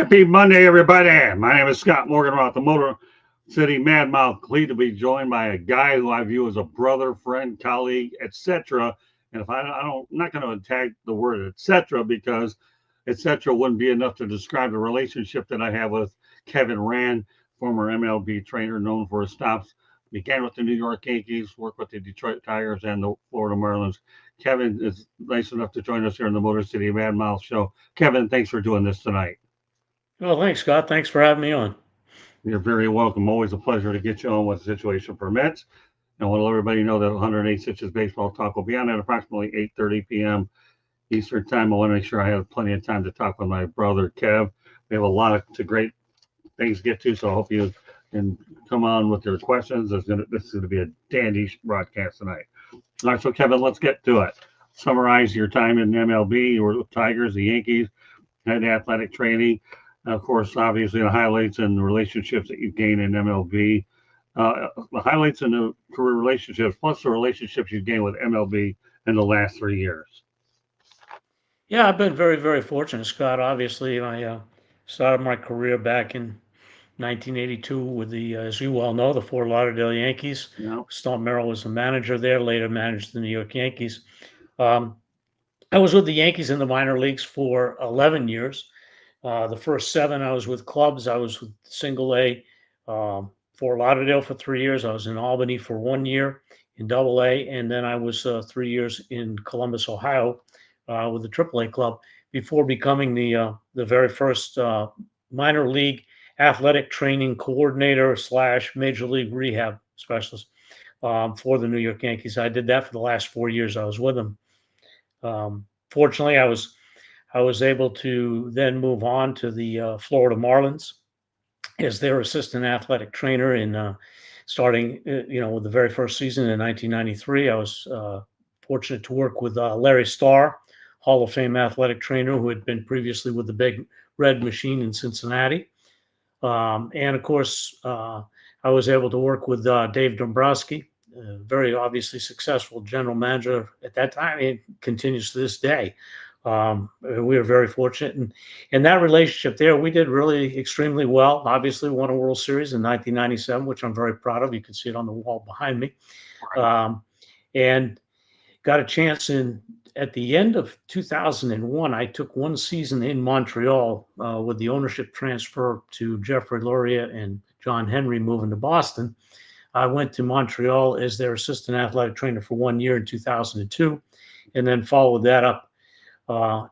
Happy Monday, everybody. My name is Scott Morgan about the Motor City Mad Mouth Clee, to be joined by a guy who I view as a brother, friend, colleague, etc. And if I'm not going to attack the word etc. because etc. wouldn't be enough to describe the relationship that I have with Kevin Rand, former MLB trainer known for his stops. Began with the New York Yankees, worked with the Detroit Tigers and the Florida Marlins. Kevin is nice enough to join us here in the Motor City Mad Mouth Show. Kevin, thanks for doing this tonight. Well, thanks, Scott. Thanks for having me on. You're very welcome. Always a pleasure to get you on when the situation permits. And I want to let everybody know that 108 Stitches Baseball Talk will be on at approximately 8:30 p.m. Eastern Time. I want to make sure I have plenty of time to talk with my brother, Kev. We have a lot of great things to get to, so I hope you can come on with your questions. This is going to be a dandy broadcast tonight. All right, so Kevin, let's get to it. Summarize your time in MLB. You were with Tigers, the Yankees, had athletic training. Of course, obviously, the highlights and the relationships that you've gained in MLB, the highlights and the career relationships, plus the relationships you've gained with MLB in the last 3 years. Yeah, I've been very, very fortunate, Scott. Obviously, I started my career back in 1982 with as you well know, the Fort Lauderdale Yankees. You know, Stomp Merrill was the manager there, later managed the New York Yankees. Um, I was with the Yankees in the minor leagues for 11 years. The first seven, I was with clubs. I was with Single A, Fort Lauderdale for 3 years. I was in Albany for 1 year in Double A, and then I was 3 years in Columbus, Ohio, with the Triple A club before becoming the very first minor league athletic training coordinator slash major league rehab specialist for the New York Yankees. I did that for the last 4 years I was with them. Fortunately, I was able to then move on to the Florida Marlins as their assistant athletic trainer in starting, with the very first season in 1993. I was fortunate to work with Larry Starr, Hall of Fame athletic trainer who had been previously with the Big Red Machine in Cincinnati. And of course, I was able to work with Dave Dombrowski, very obviously successful general manager at that time. It continues to this day. We were very fortunate, and that relationship there, we did really extremely well. Obviously, won a World Series in 1997, which I'm very proud of. You can see it on the wall behind me, um, and got a chance in at the end of 2001. I took one season in Montreal with the ownership transfer to Jeffrey Luria and John Henry moving to Boston. I went to Montreal as their assistant athletic trainer for 1 year in 2002, and then followed that up.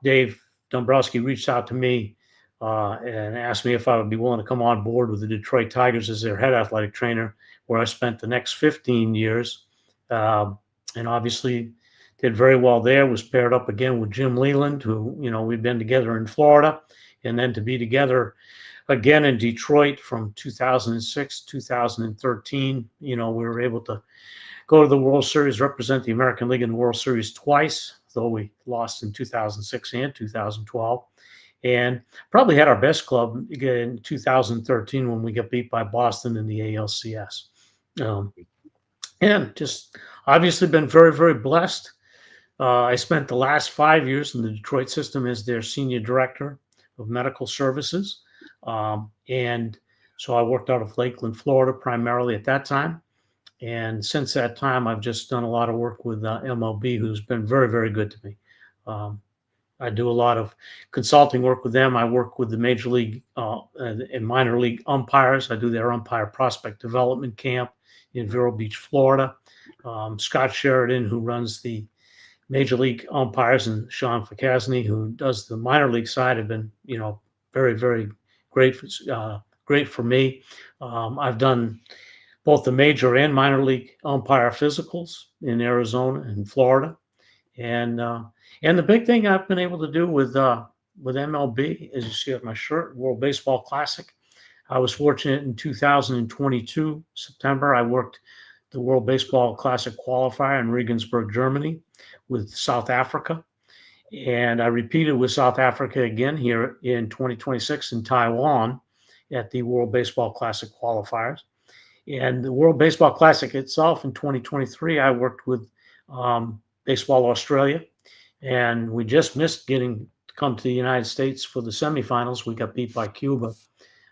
Dave Dombrowski reached out to me and asked me if I would be willing to come on board with the Detroit Tigers as their head athletic trainer, where I spent the next 15 years. And obviously did very well there. Was paired up again with Jim Leland, who, we've been together in Florida, and then to be together again in Detroit from 2006, 2013. We were able to go to the World Series, represent the American League in the World Series twice, though we lost in 2006 and 2012. And probably had our best club in 2013 when we got beat by Boston in the ALCS. Um, and just obviously been very, very blessed. I spent the last 5 years in the Detroit system as their senior director of medical services. And so I worked out of Lakeland, Florida, primarily at that time. And since that time, I've just done a lot of work with MLB, who's been very, very good to me. Um, I do a lot of consulting work with them. I work with the major league and minor league umpires. I do their umpire prospect development camp in Vero Beach, Florida. Scott Sheridan, who runs the major league umpires, and Sean Fakasny, who does the minor league side, have been, very, very great, great for me. I've done both the major and minor league umpire physicals in Arizona and Florida, and the big thing I've been able to do with MLB, as you see on my shirt, World Baseball Classic. I was fortunate in 2022 September. I worked the World Baseball Classic qualifier in Regensburg, Germany, with South Africa, and I repeated with South Africa again here in 2026 in Taiwan at the World Baseball Classic qualifiers. And the World Baseball Classic itself in 2023, I worked with Baseball Australia, and we just missed getting come to the United States for the semifinals. We got beat by Cuba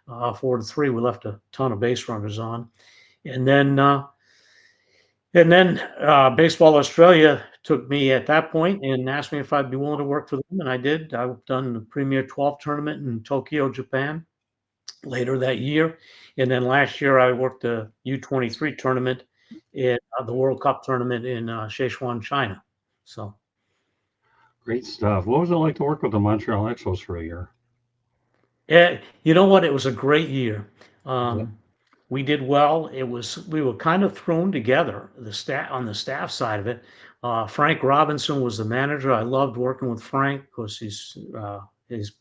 4-3. We left a ton of base runners on, and then Baseball Australia took me at that point and asked me if I'd be willing to work for them, and I did. I've done the Premier 12 tournament in Tokyo, Japan, later that year, and then last year I worked the U23 tournament in the World Cup tournament in Sichuan, China. So. Great stuff. What was it like to work with the Montreal Expos for a year? Yeah, you know what? It was a great year. Was it? Um, we did well. We were kind of thrown together on the staff side of it. Frank Robinson was the manager. I loved working with Frank because he's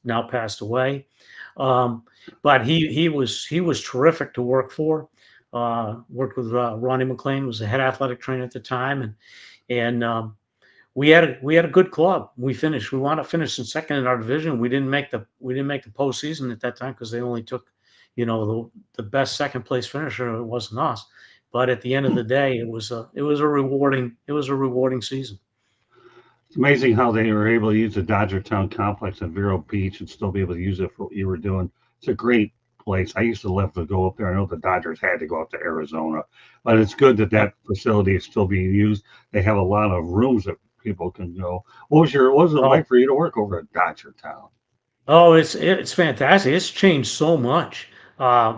now passed away. Um, but he was terrific to work for. Worked with Ronnie McLean, was the head athletic trainer at the time, and we had a good club. We wound up finishing second in our division. We didn't make the postseason at that time because they only took, the best second place finisher. It wasn't us. But at the end of the day, it was a rewarding season. It's amazing how they were able to use the Dodger Town complex at Vero Beach and still be able to use it for what you were doing. It's a great place. I used to love to go up there. I know the Dodgers had to go up to Arizona, but it's good that Yep. that facility is still being used. They have a lot of rooms that people can go. What was it Oh, like for you to work over at Dodger Town? Oh, it's fantastic. It's changed so much. I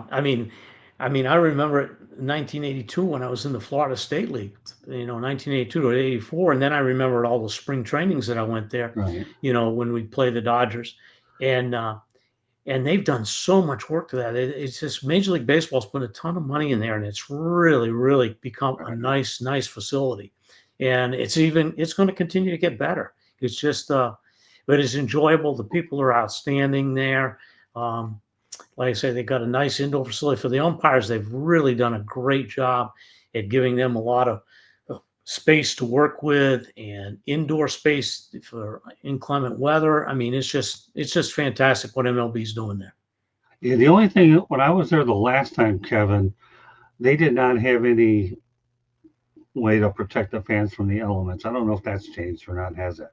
remember 1982 when I was in the Florida State League. 1982 to '84, and then I remember all the spring trainings that I went there. Right. When we play the Dodgers, and they've done so much work to that. It's just Major League Baseball's put a ton of money in there, and it's really, really become a Right. nice, nice facility. And it's going to continue to get better. It's just, but it's enjoyable. The people are outstanding there. Um, like I say, they got a nice indoor facility for the umpires. They've really done a great job at giving them a lot of space to work with and indoor space for inclement weather. I mean, it's just fantastic what MLB's doing there. Yeah, the only thing when I was there the last time, Kevin, they did not have any way to protect the fans from the elements. I don't know if that's changed or not, has it?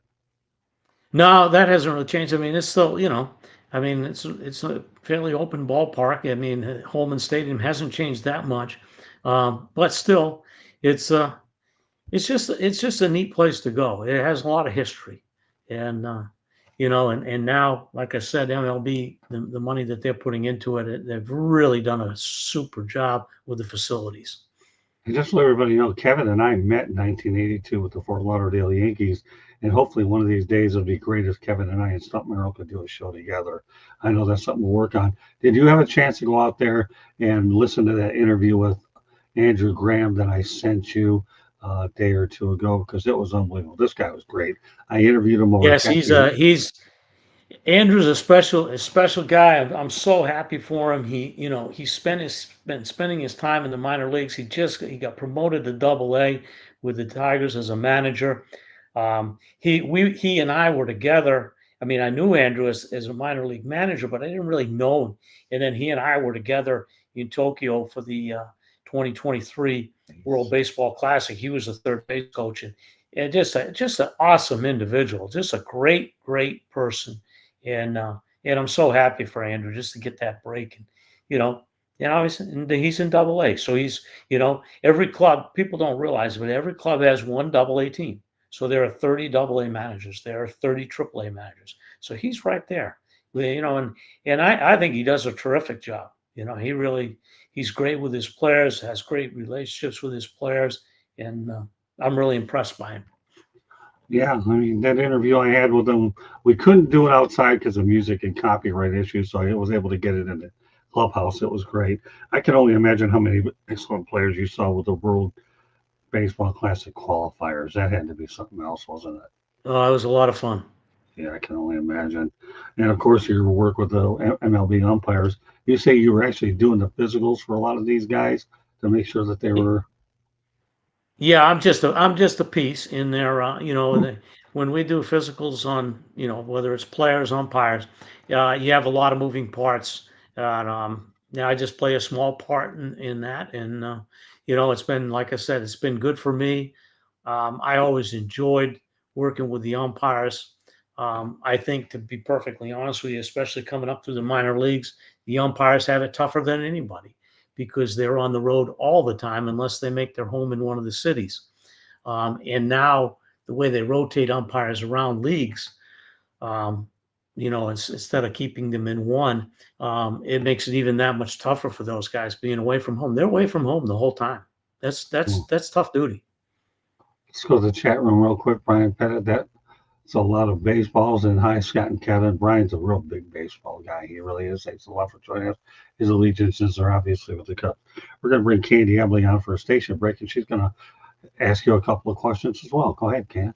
No, that hasn't really changed. I mean, it's still, it's a fairly open ballpark. I mean, Holman Stadium hasn't changed that much, but still, it's it's just a neat place to go. It has a lot of history, and and now, like I said, MLB, the money that they're putting into it, they've really done a super job with the facilities. And just to let everybody know, Kevin and I met in 1982 with the Fort Lauderdale Yankees, and hopefully one of these days it'll be great if Kevin and I and Stump Merrill could do a show together. I know that's something to work on. Did you have a chance to go out there and listen to that interview with Andrew Graham that I sent you a day or two ago? Because it was unbelievable. This guy was great. I interviewed him over Yes, text. he's Andrew's a special guy. I'm so happy for him. He's been spending his time in the minor leagues. He got promoted to Double A with the Tigers as a manager. He and I were together. I mean, I knew Andrew as a minor league manager, but I didn't really know him. And then he and I were together in Tokyo for the 2023 World Baseball Classic. He was the third base coach, and just an awesome individual, just a great, great person. And I'm so happy for Andrew just to get that break. And you know, he's in Double A, so every club. People don't realize it, but every club has one Double A team. So there are 30 Double A managers. There are 30 Triple A managers. So he's right there. And I think he does a terrific job. He's great with his players, has great relationships with his players, and I'm really impressed by him. Yeah, I mean that interview I had with him, we couldn't do it outside because of music and copyright issues, so I was able to get it in the clubhouse. It was great. I can only imagine how many excellent players you saw with the World Baseball Classic qualifiers. That had to be something else, wasn't it? It was a lot of fun. Yeah, I can only imagine. And of course, your work with the MLB umpires. You say you were actually doing the physicals for a lot of these guys to make sure that they were. Yeah, I'm just a piece in there. When we do physicals on, whether it's players, umpires, you have a lot of moving parts. And yeah, I just play a small part in that. And it's been, like I said, it's been good for me. I always enjoyed working with the umpires. I think, to be perfectly honest with you, especially coming up through the minor leagues, the umpires have it tougher than anybody because they're on the road all the time unless they make their home in one of the cities. And now the way they rotate umpires around leagues, um, instead of keeping them in one, it makes it even that much tougher for those guys being away from home. They're away from home the whole time. That's tough duty. Let's go to the chat room real quick. Brian Pettit, that's a lot of baseballs. And hi, Scott and Kevin. Brian's a real big baseball guy. He really is. Thanks a lot for joining us. His allegiances are obviously with the Cubs. We're going to bring Candy Emily on for a station break, and she's going to ask you a couple of questions as well. Go ahead, Candy.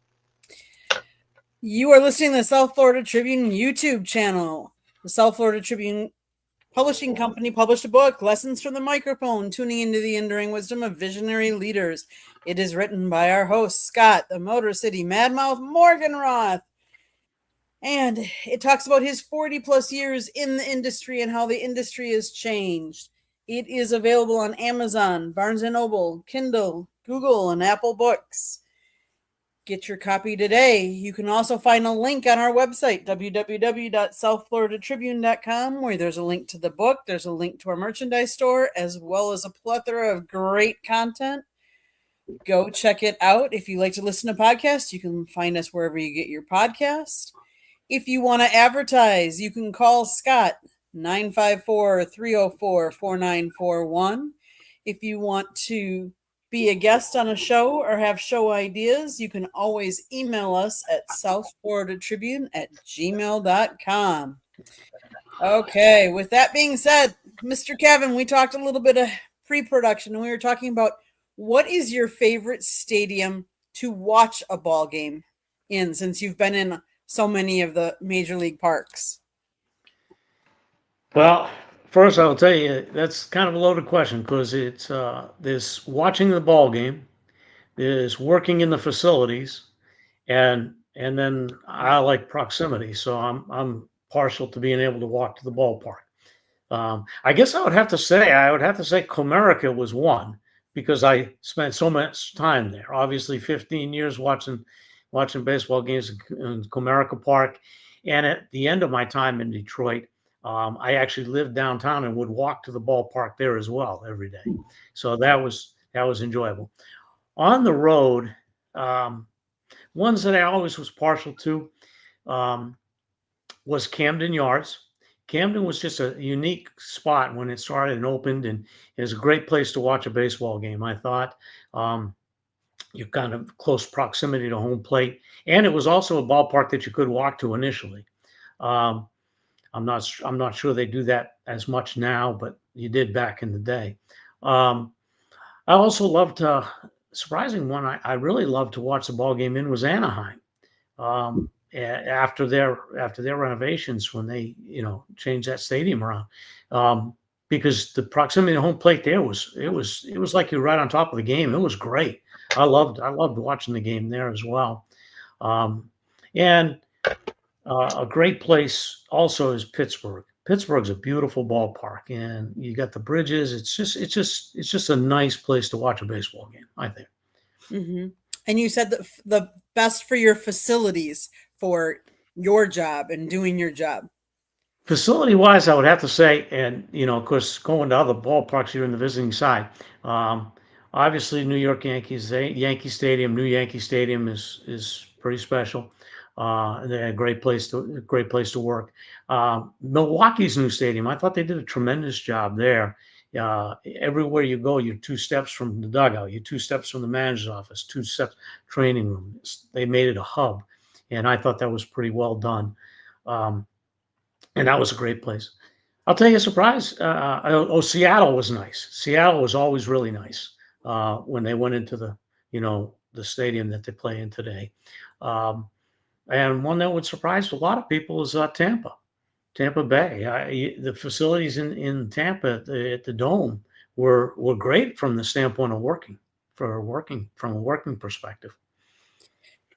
You are listening to the South Florida Tribune YouTube channel. The South Florida Tribune Publishing Company published a book, Lessons from the Microphone, Tuning into the Enduring Wisdom of Visionary Leaders. It is written by our host, Scott, the Motor City Madmouth Morganroth. And it talks about his 40 plus years in the industry and how the industry has changed. It is available on Amazon, Barnes & Noble, Kindle, Google, and Apple Books. Get your copy today. You can also find a link on our website, www.southfloridatribune.com, where there's a link to the book. There's a link to our merchandise store, as well as a plethora of great content. Go check it out. If you like to listen to podcasts, you can find us wherever you get your podcast. If you want to advertise, you can call Scott, 954-304-4941. If you want to be a guest on a show or have show ideas, you can always email us at southfloridatribune@gmail.com. Okay, with that being said, Mr. Kevin, we talked a little bit of pre-production, and we were talking about what is your favorite stadium to watch a ball game in, since you've been in so many of the major league parks? Well, first I'll tell you that's kind of a loaded question because it's there's watching the ball game, there's working in the facilities, and then I like proximity, so I'm partial to being able to walk to the ballpark. I guess I would have to say Comerica was one because I spent so much time there. Obviously, 15 years watching baseball games in Comerica Park, and at the end of my time in Detroit, I actually lived downtown and would walk to the ballpark there as well every day. So that was enjoyable. On the road, ones that I always was partial to was Camden Yards. Camden was just a unique spot when it started and opened, and it was a great place to watch a baseball game. I thought you're kind of close proximity to home plate, and it was also a ballpark that you could walk to initially. I'm not sure they do that as much now, but you did back in the day. I also loved surprising one. I really loved to watch the ball game in was Anaheim. After their renovations, when they changed that stadium around, because the proximity to home plate there was like you're right on top of the game. It was great. I loved watching the game there as well. And a great place also is Pittsburgh. Pittsburgh's a beautiful ballpark, and you got the bridges. It's just a nice place to watch a baseball game, I think. Mm-hmm. And you said that the best for your facilities for your job and doing your job. Facility wise, I would have to say, and of course, going to other ballparks here in the visiting side. Obviously, New York Yankees, Yankee Stadium, New Yankee Stadium is pretty special. They're a great place to work. Milwaukee's new stadium, I thought they did a tremendous job there. Everywhere you go, you're 2 steps from the dugout, you're 2 steps from the manager's office, 2 steps training room. They made it a hub, and I thought that was pretty well done. And that was a great place. I'll tell you a surprise. Seattle was nice. Seattle was always really nice when they went into the stadium that they play in today. And one that would surprise a lot of people is Tampa Bay. The facilities in Tampa at the Dome were great from the standpoint of working from a working perspective.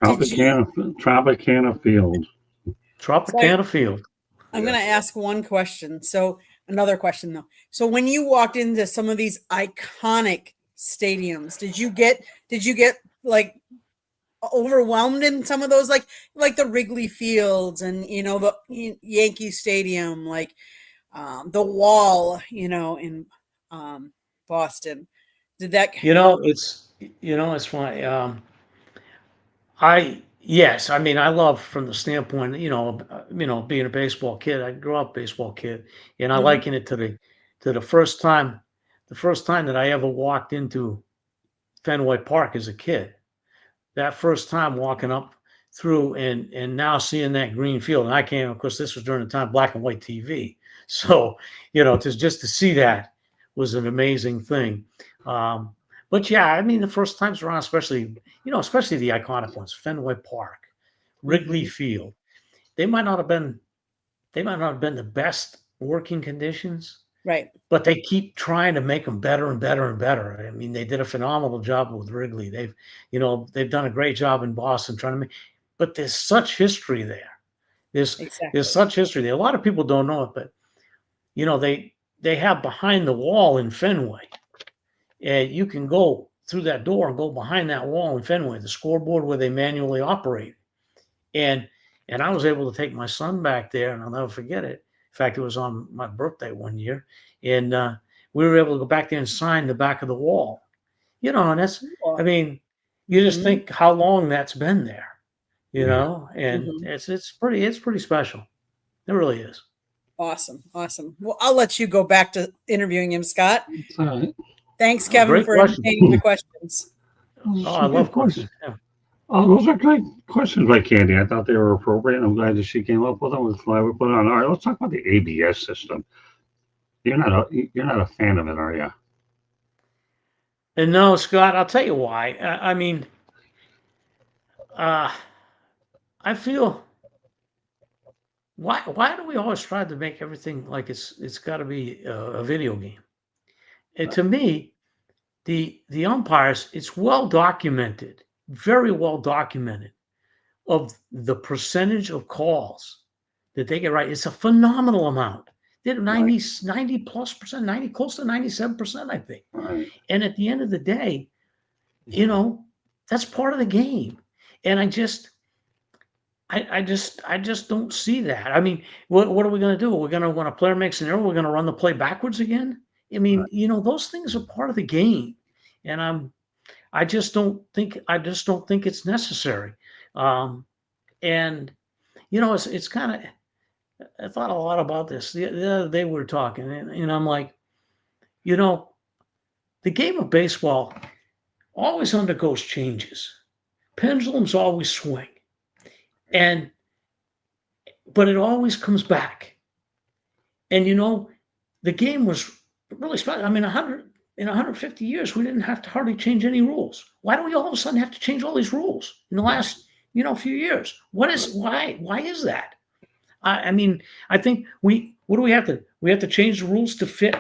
Tropicana Field. Tropicana Field. I'm going to ask one question. So another question though. So when you walked into some of these iconic stadiums, did you get like overwhelmed in some of those, like the Wrigley Fields and the Yankee Stadium, like the Wall, in Boston. Did that? It's funny. Yes, I mean, I love from the standpoint, being a baseball kid. I grew up baseball kid, and I Mhm. liken it to the first time that I ever walked into Fenway Park as a kid. That first time walking up through and now seeing that green field, and I came, of course, this was during the time black and white TV. So, just to see that was an amazing thing. Um, but yeah, I mean, the first times around, especially the iconic ones, Fenway Park, Wrigley Mhm. Field, they might not have been, the best working conditions, Right. but they keep trying to make them better and better and better. I mean, they did a phenomenal job with Wrigley. They've done a great job in Boston trying to make, but there's such history there. There's Exactly. such history there. A lot of people don't know it, but they have behind the wall in Fenway, and you can go through that door and go behind that wall in Fenway, the scoreboard where they manually operate. And and I was able to take my son back there, and I'll never forget it. In fact, it was on my birthday one year, and we were able to go back there and sign the back of the wall. And I Cool. mean, you just Mhm. think how long that's been there, Yeah. and Mhm. it's pretty special. It really is. Awesome. Awesome. Well, I'll let you go back to interviewing him, Scott. It's all right. Thanks, Oh, Kevin, great for question. entertaining my questions. Those are Oh, I some good love questions. questions. Yeah. Oh, those are great questions by Candy. I thought they were appropriate. I'm glad that she came up with them. That's why we put it on. All right, let's talk about the ABS system. You're not a fan of it, are you? And no, Scott, I'll tell you why. I mean, uh, I feel why do we always try to make everything like it's got to be a video game? And to me, the umpires, it's well documented, very well documented, of the percentage of calls that they get right. It's a phenomenal amount. They're Right, 90 plus percent, 90, close to 97%, I think. right. And at the end of the day, you know, that's part of the game. And I just don't see that. I mean, what are we going to do? We're going to, when a player makes an error, we're going to run the play backwards again. I mean, those things are part of the game, and I just don't think it's necessary. Um, and it's kind of, I thought a lot about this. The other day we were talking, and I'm like, you know, the game of baseball always undergoes changes. Pendulums always swing, and but it always comes back. And the game was really special. I mean, 150 years, we didn't have to hardly change any rules. Why do we all of a sudden have to change all these rules in the last, few years? Why is that? I mean, I think what do we have to, change the rules to fit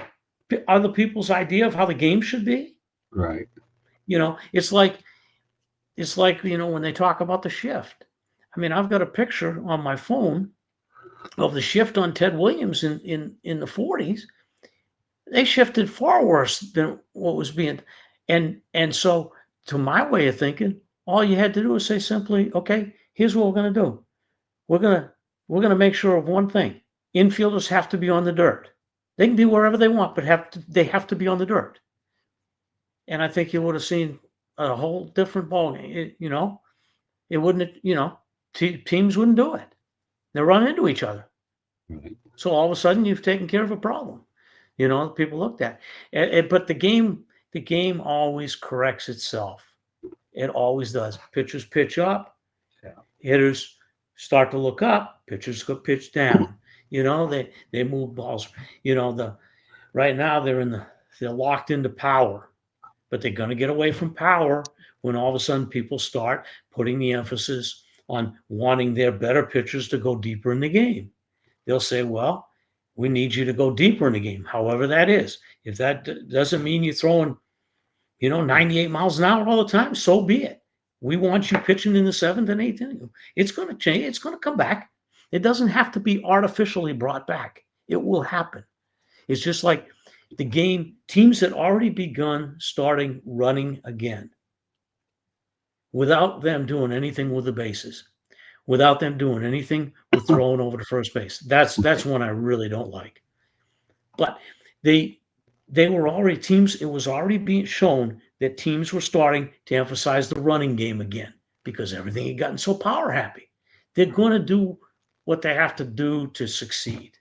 other people's idea of how the game should be? Right. It's like, when they talk about the shift. I mean, I've got a picture on my phone of the shift on Ted Williams in the 40s. They shifted far worse than what was being, and so, to my way of thinking, all you had to do is say simply, okay, here's what we're going to do. We're going to make sure of one thing. Infielders have to be on the dirt. They can be wherever they want, but they have to be on the dirt. And I think you would have seen a whole different ballgame. It wouldn't, teams wouldn't do it. They run into each other. Right. So all of a sudden, you've taken care of a problem. People looked at. But the game always corrects itself. It always does. Pitchers pitch up, Yeah. hitters start to look up, pitchers go pitch down. They move balls. Right now they're locked into power, but they're going to get away from power when all of a sudden people start putting the emphasis on wanting their better pitchers to go deeper in the game. They'll say, well, we need you to go deeper in the game, however that is. If that doesn't mean you're throwing, 98 miles an hour all the time, so be it. We want you pitching in the seventh and eighth inning. It's going to change. It's going to come back. It doesn't have to be artificially brought back. It will happen. It's just like the game, teams had already begun starting running again. without them doing anything with the bases, without them doing anything with throwing over to first base. That's one I really don't like. But they were already teams. It was already being shown that teams were starting to emphasize the running game again because everything had gotten so power happy. They're going to do what they have to do to succeed,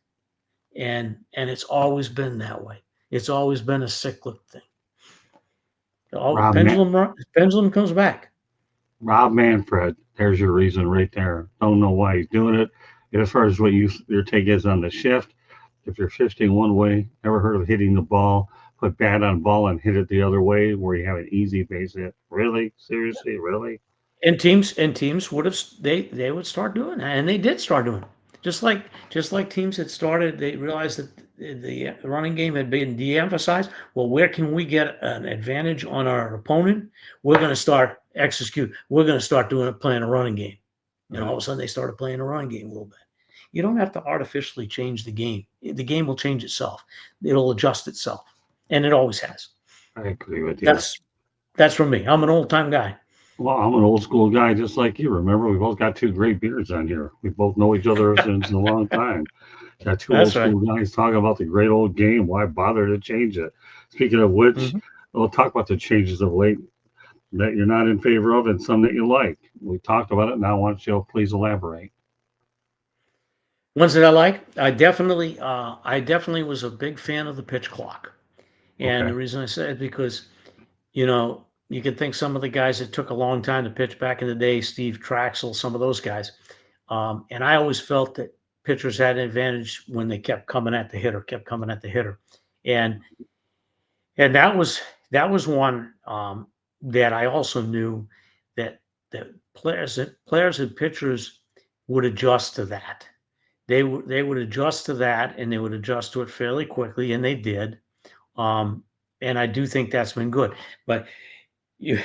and it's always been that way. It's always been a cyclic thing. All Rob, Man- pendulum comes back. Rob Manfred, there's your reason right there. Don't know why he's doing it. And as far as what your take is on the shift, if you're shifting one way, ever heard of hitting the ball, put bat on ball and hit it the other way where you have an easy base hit? Really? Seriously? Really? And teams would have they would start doing that, and they did start doing it. Just like teams had started, they realized that the running game had been de-emphasized. Well, where can we get an advantage on our opponent? We're going to start execute. We're going to start playing a running game, and all of a sudden they started playing a running game a little bit. You don't have to artificially change the game. The game will change itself. It'll adjust itself, and it always has. I agree with you. That's from me. I'm an old time guy. Well, I'm an old school guy just like you. Remember, we both got two great beards on here. We both know each other since a long time. Got two That's old school guys talking about the great old game. Why bother to change it? Speaking of which, we'll talk about the changes of late that you're not in favor of and some that you like. We talked about it. Now, why don't you please elaborate? Ones that I like, I definitely was a big fan of the pitch clock. And Okay. the reason I say it because, you can think some of the guys that took a long time to pitch back in the day, Steve Traxel, some of those guys. And I always felt that pitchers had an advantage when they kept coming at the hitter. And that was one that I also knew that players and pitchers would adjust to that. They would adjust to that, and they would adjust to it fairly quickly, and they did. And I do think that's been good. But you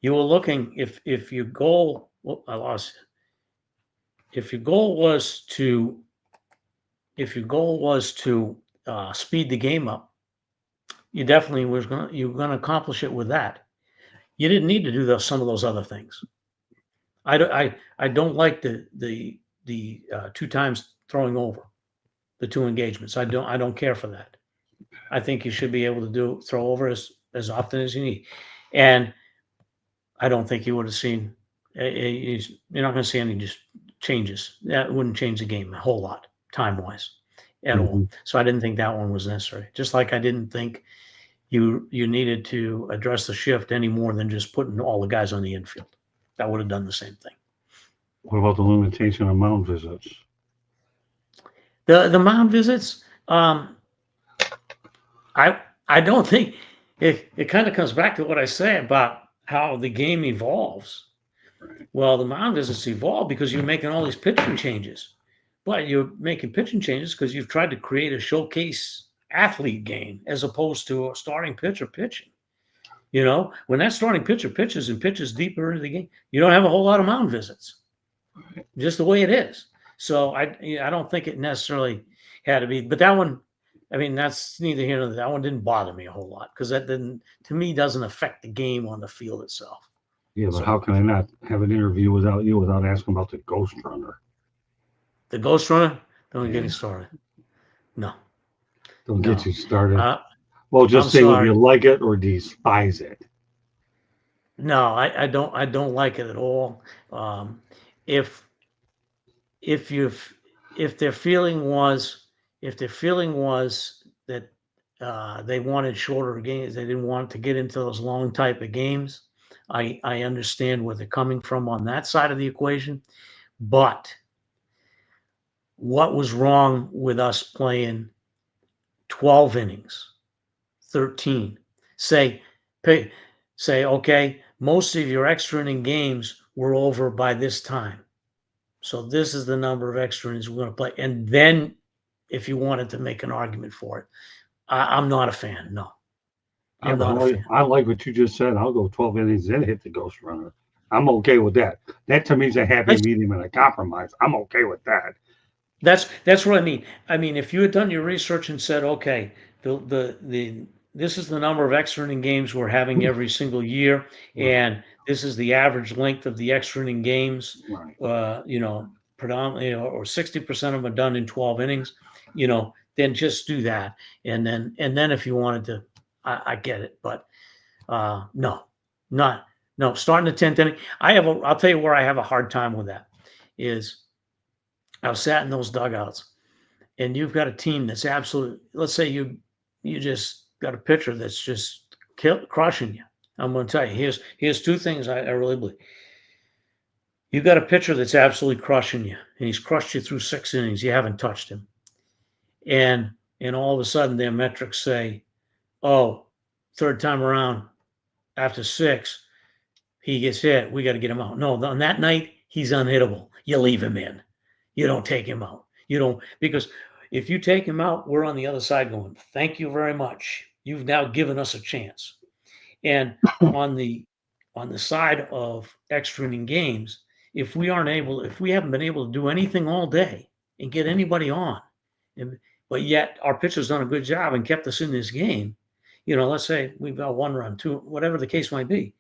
you were looking if your goal I lost if your goal was to speed the game up, you definitely you were going to accomplish it with that. You didn't need to do some of those other things. I don't like the two times throwing over, the two engagements. I don't care for that. I think you should be able to throw over as often as you need. And I don't think you would have seen, you're not going to see any just changes. That wouldn't change the game a whole lot, time-wise, at all. So I didn't think that one was necessary. Just like I didn't think you needed to address the shift any more than just putting all the guys on the infield. That would have done the same thing. What about the limitation of mound visits? The mound visits, I don't think it kind of comes back to what I say about how the game evolves. Well, the mound visits evolve because you're making all these pitching changes, but you're making pitching changes because you've tried to create a showcase athlete game as opposed to a starting pitcher pitching. When that starting pitcher pitches and pitches deeper into the game, you don't have a whole lot of mound visits, just the way it is. So I don't think it necessarily had to be, but that one, I mean, that's neither here nor there. That one didn't bother me a whole lot because that doesn't affect the game on the field itself. Yeah, but how can I not have an interview without asking about the ghost runner? The ghost runner? Don't get me started. No. Don't get you started. Well, just say whether you like it or despise it. No, I don't like it at all. If their feeling was that they wanted shorter games, they didn't want to get into those long type of games. I understand where they're coming from on that side of the equation, but what was wrong with us playing 12 innings, 13? Say, okay, most of your extra inning games were over by this time. So this is the number of extra innings we're going to play. And then if you wanted to make an argument for it, I'm not a fan. No. I like what you just said. I'll go 12 innings and hit the ghost runner. I'm okay with that. That to me is a happy medium and a compromise. I'm okay with that. That's what I mean. I mean, if you had done your research and said, okay, this is the number of extra inning games we're having every single year, and this is the average length of the extra inning games. Right. Predominantly or 60% of them are done in 12 innings. Then just do that, and then if you wanted to, I get it, but no, not no. Starting the 10th inning, I'll tell you where I have a hard time with that is I've sat in those dugouts, and you've got a team that's absolute. Let's say you just got a pitcher that's just crushing you. I'm going to tell you, here's two things I really believe. You got a pitcher that's absolutely crushing you, and he's crushed you through 6 innings. You haven't touched him, and all of a sudden their metrics say, "Oh, third time around after 6, he gets hit. We got to get him out." No, on that night he's unhittable. You leave him in. You don't take him out. You don't, because if you take him out, we're on the other side going, "Thank you very much. You've now given us a chance." And on the side of extra inning games, if we haven't been able to do anything all day and get anybody on, but yet our pitcher's done a good job and kept us in this game, let's say we've got 1 run, 2, whatever the case might be.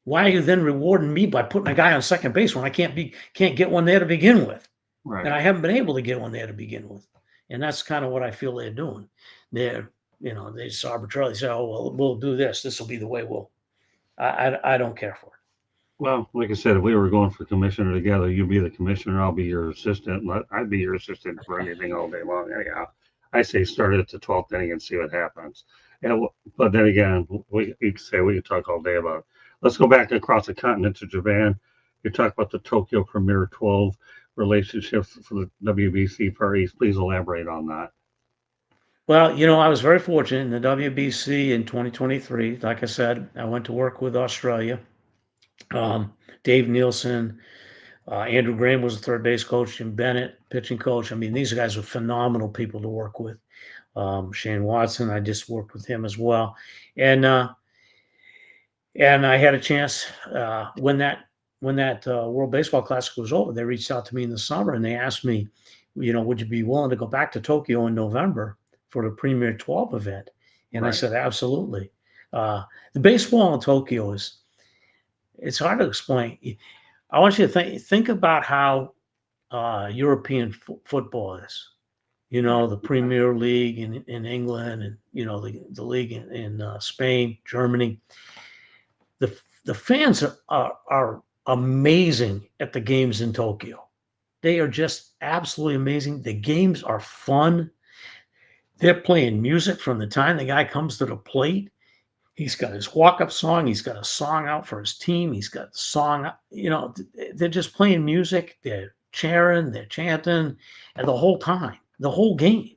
Why are you then rewarding me by putting a guy on second base when I can't get one there to begin with? Right. And I haven't been able to get one there to begin with. And that's kind of what I feel they're doing. They just arbitrarily say, "Oh, well, we'll do this. This will be the way we'll." I don't care for it. Well, like I said, if we were going for commissioner together, you'd be the commissioner, I'll be your assistant. I'd be your assistant for anything all day long. Anyhow, I say start it at the 12th inning and see what happens. But then again, we could talk all day about it. Let's go back across the continent to Japan. You talk about the Tokyo Premier 12 relationships for the WBC parties. Please elaborate on that. Well, I was very fortunate in the WBC in 2023. Like I said, I went to work with Australia. Dave Nielsen, Andrew Graham was the third base coach, Jim Bennett, pitching coach. I mean, these guys are phenomenal people to work with. Shane Watson, I just worked with him as well. And I had a chance when that World Baseball Classic was over. They reached out to me in the summer and they asked me, would you be willing to go back to Tokyo in November for the Premier 12 event? And I said, absolutely. The baseball in Tokyo it's hard to explain. I want you to think about how European football is. The Premier League in England, and the league in Spain, Germany. The fans are amazing at the games in Tokyo. They are just absolutely amazing. The games are fun. They're playing music from the time the guy comes to the plate. He's got his walk-up song. He's got a song out for his team. He's got the song, they're just playing music. They're cheering, they're chanting, and the whole time, the whole game.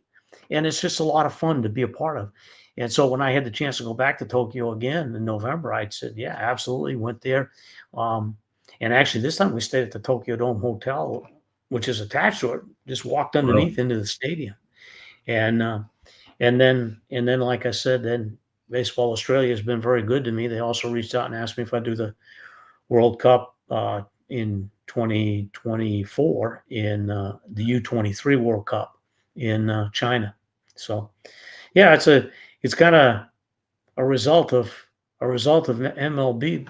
And it's just a lot of fun to be a part of. And so when I had the chance to go back to Tokyo again in November, I said, yeah, absolutely. Went there. And actually this time we stayed at the Tokyo Dome Hotel, which is attached to it, just walked underneath into the stadium. And then, like I said, then Baseball Australia has been very good to me. They also reached out and asked me if I'd do the World Cup in 2024 in the U23 World Cup in China. So, yeah, it's kind of a result of MLB,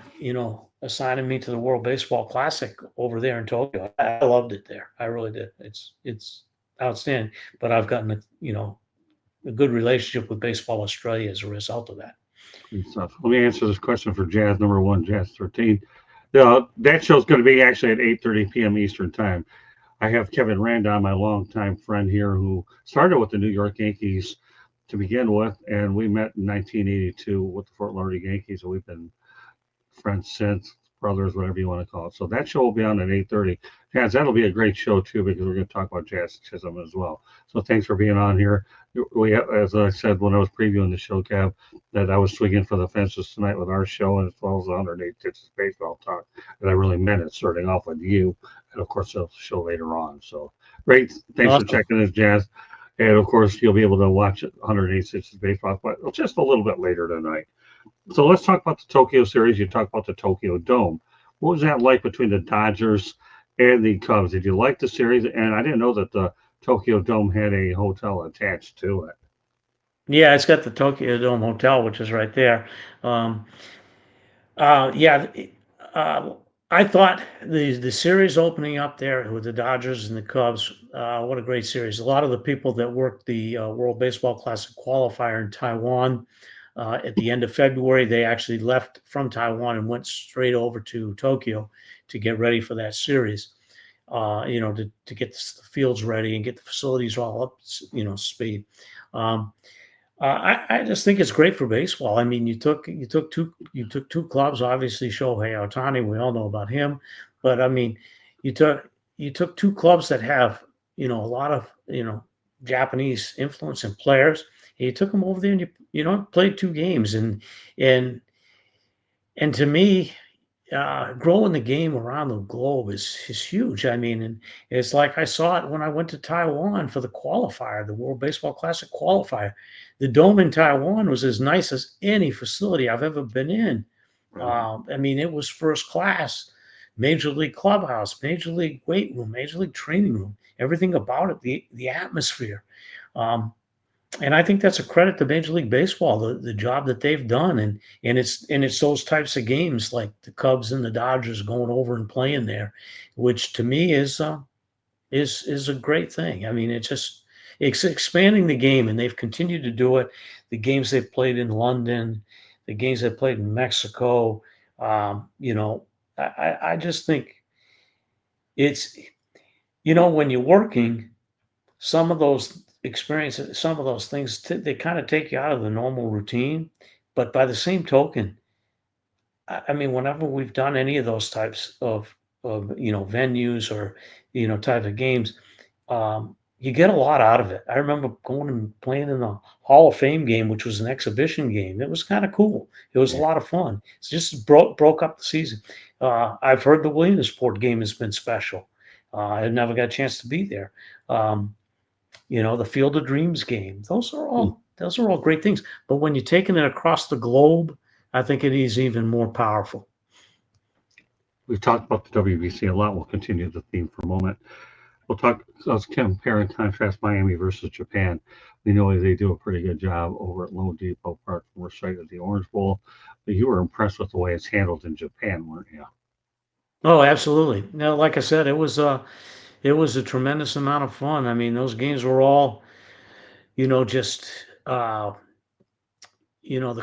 assigning me to the World Baseball Classic over there in Tokyo. I loved it there. I really did. It's outstanding. But I've gotten a good relationship with Baseball Australia as a result of that. Good stuff. Let me answer this question for Jazz number 1, Jazz 13. That show's going to be actually at 8:30 p.m. Eastern time. I have Kevin Randon, my longtime friend here, who started with the New York Yankees to begin with, and we met in 1982 with the Fort Lauderdale Yankees, and we've been friends since, brothers, whatever you want to call it. So that show will be on at 8:30. Jazz, that'll be a great show too, because we're going to talk about Jazz Chisholm as well. So thanks for being on here. We, as I said when I was previewing the show, Kev, that I was swinging for the fences tonight with our show, and as well as 108 Pitches Baseball Talk. And I really meant it, starting off with you, and of course the show later on. So great. Thanks for checking this, Jazz. And of course you'll be able to watch 108 Pitches Baseball, but just a little bit later tonight. So let's talk about the Tokyo series. You talked about the Tokyo Dome. What was that like between the Dodgers and the Cubs? Did you like the series? And I didn't know that the Tokyo Dome had a hotel attached to it. Yeah, it's got the Tokyo Dome Hotel, which is right there. Yeah, uh, I thought the series opening up there with the Dodgers and the Cubs, what a great series. A lot of the people that worked the World Baseball Classic qualifier in Taiwan at the end of February, they actually left from Taiwan and went straight over to Tokyo to get ready for that series. To get the fields ready and get the facilities all up, speed. Um, I just think it's great for baseball. I mean, you took two clubs. Obviously, Shohei Ohtani, we all know about him, but I mean, you took you took two clubs that have a lot of Japanese influence and players. And you took them over there and you played two games and and to me, growing the game around the globe is huge. I mean, and it's like I saw it when I went to Taiwan for the qualifier, the World Baseball Classic qualifier. The dome in Taiwan was as nice as any facility I've ever been in. Right. I mean, it was first class, major league clubhouse, major league weight room, major league training room, everything about it, the atmosphere. Um, and I think that's a credit to Major League Baseball, the job that they've done, and it's those types of games like the Cubs and the Dodgers going over and playing there, which to me is a great thing. I mean, it's expanding the game, and they've continued to do it. The games they've played in London, the games they've played in Mexico, I just think it's when you're working some of those experiences, some of those things, they kind of take you out of the normal routine. But by the same token, I mean, whenever we've done any of those types of venues or type of games, you get a lot out of it. I remember going and playing in the Hall of Fame game, which was an exhibition game. It was kind of cool. It was a Yeah. lot of fun. It's just broke up the season. I've heard the Williamsport game has been special. I never got a chance to be there. Um, the Field of Dreams game. Those are all great things. But when you're taking it across the globe, I think it is even more powerful. We've talked about the WBC a lot. We'll continue the theme for a moment. Let's compare and contrast Miami versus Japan. We know they do a pretty good job over at Lone Depot Park. We're straight at the Orange Bowl. But you were impressed with the way it's handled in Japan, weren't you? Oh, absolutely. Now, like I said, it was a tremendous amount of fun. I mean, those games were all, just the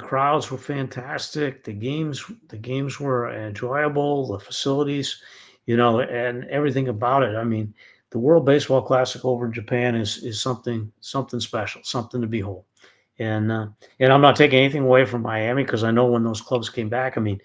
crowds were fantastic. The games were enjoyable. The facilities, and everything about it. I mean, the World Baseball Classic over in Japan is something special, something to behold. And I'm not taking anything away from Miami because I know when those clubs came back. I mean,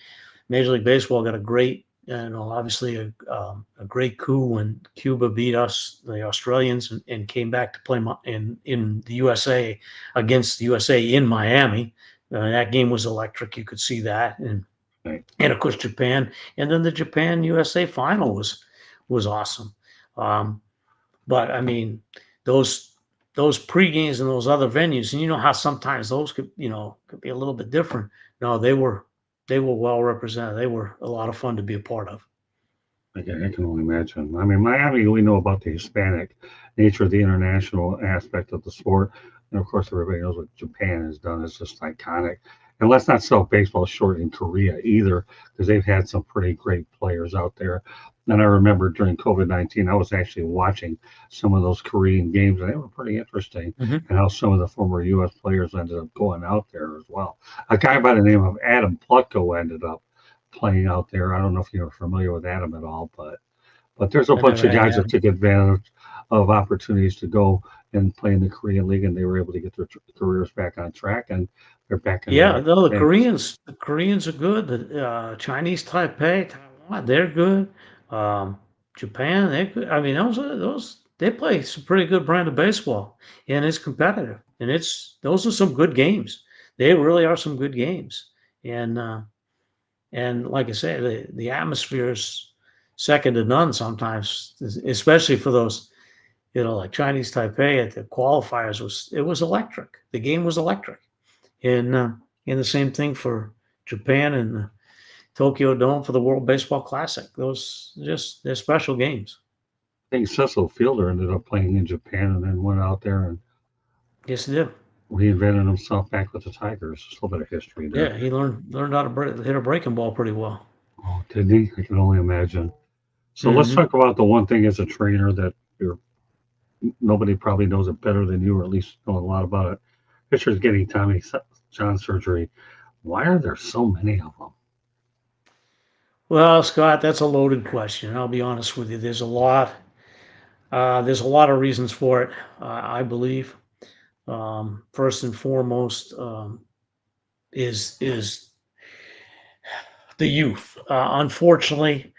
Major League Baseball got a great, obviously a great coup when Cuba beat us, the Australians, and came back to play in the USA against the USA in Miami. That game was electric. You could see that, and Right. and of course Japan, and then the Japan USA final was awesome. Um, but I mean, those those pre games and those other venues, and you know how sometimes those could be a little bit different. No, they were well represented. They were a lot of fun to be a part of. I can only imagine. I mean, Miami, we know about the Hispanic nature of the international aspect of the sport. And of course, everybody knows what Japan has done. It's just iconic. And let's not sell baseball short in Korea either, because they've had some pretty great players out there. And I remember during COVID-19, I was actually watching some of those Korean games, and they were pretty interesting. Mhm. And how some of the former U.S. players ended up going out there as well. A guy by the name of Adam Plutko ended up playing out there. I don't know if you're familiar with Adam at all, but there's a I bunch never of had guys that that. took advantage of opportunities to go and play in the Korean League, and they were able to get their careers back on track, and they're back in the Yeah, United no, the States. Koreans, the Koreans are good. The Chinese Taipei, Taiwan, they're good. Um, Japan, they're good. I mean, those they play some pretty good brand of baseball, and it's competitive, and those are some good games. They really are some good games, and like I say, the atmosphere is second to none sometimes, especially for those like Chinese Taipei at the qualifiers it was electric. The game was electric. And the same thing for Japan and the Tokyo Dome for the World Baseball Classic. They're special games. I think Cecil Fielder ended up playing in Japan and then went out there and Yes, they did. reinvented himself back with the Tigers. Just a little bit of history there. Yeah, he learned how to hit a breaking ball pretty well. Oh, didn't he? I can only imagine. So let's Hmm. talk about the one thing as a trainer that you're nobody probably knows it better than you, or at least know a lot about it. Pitchers getting Tommy John surgery. Why are there so many of them? Well, Scott, that's a loaded question. I'll be honest with you. There's a lot. There's a lot of reasons for it. I believe. First and foremost is the youth. Unfortunately,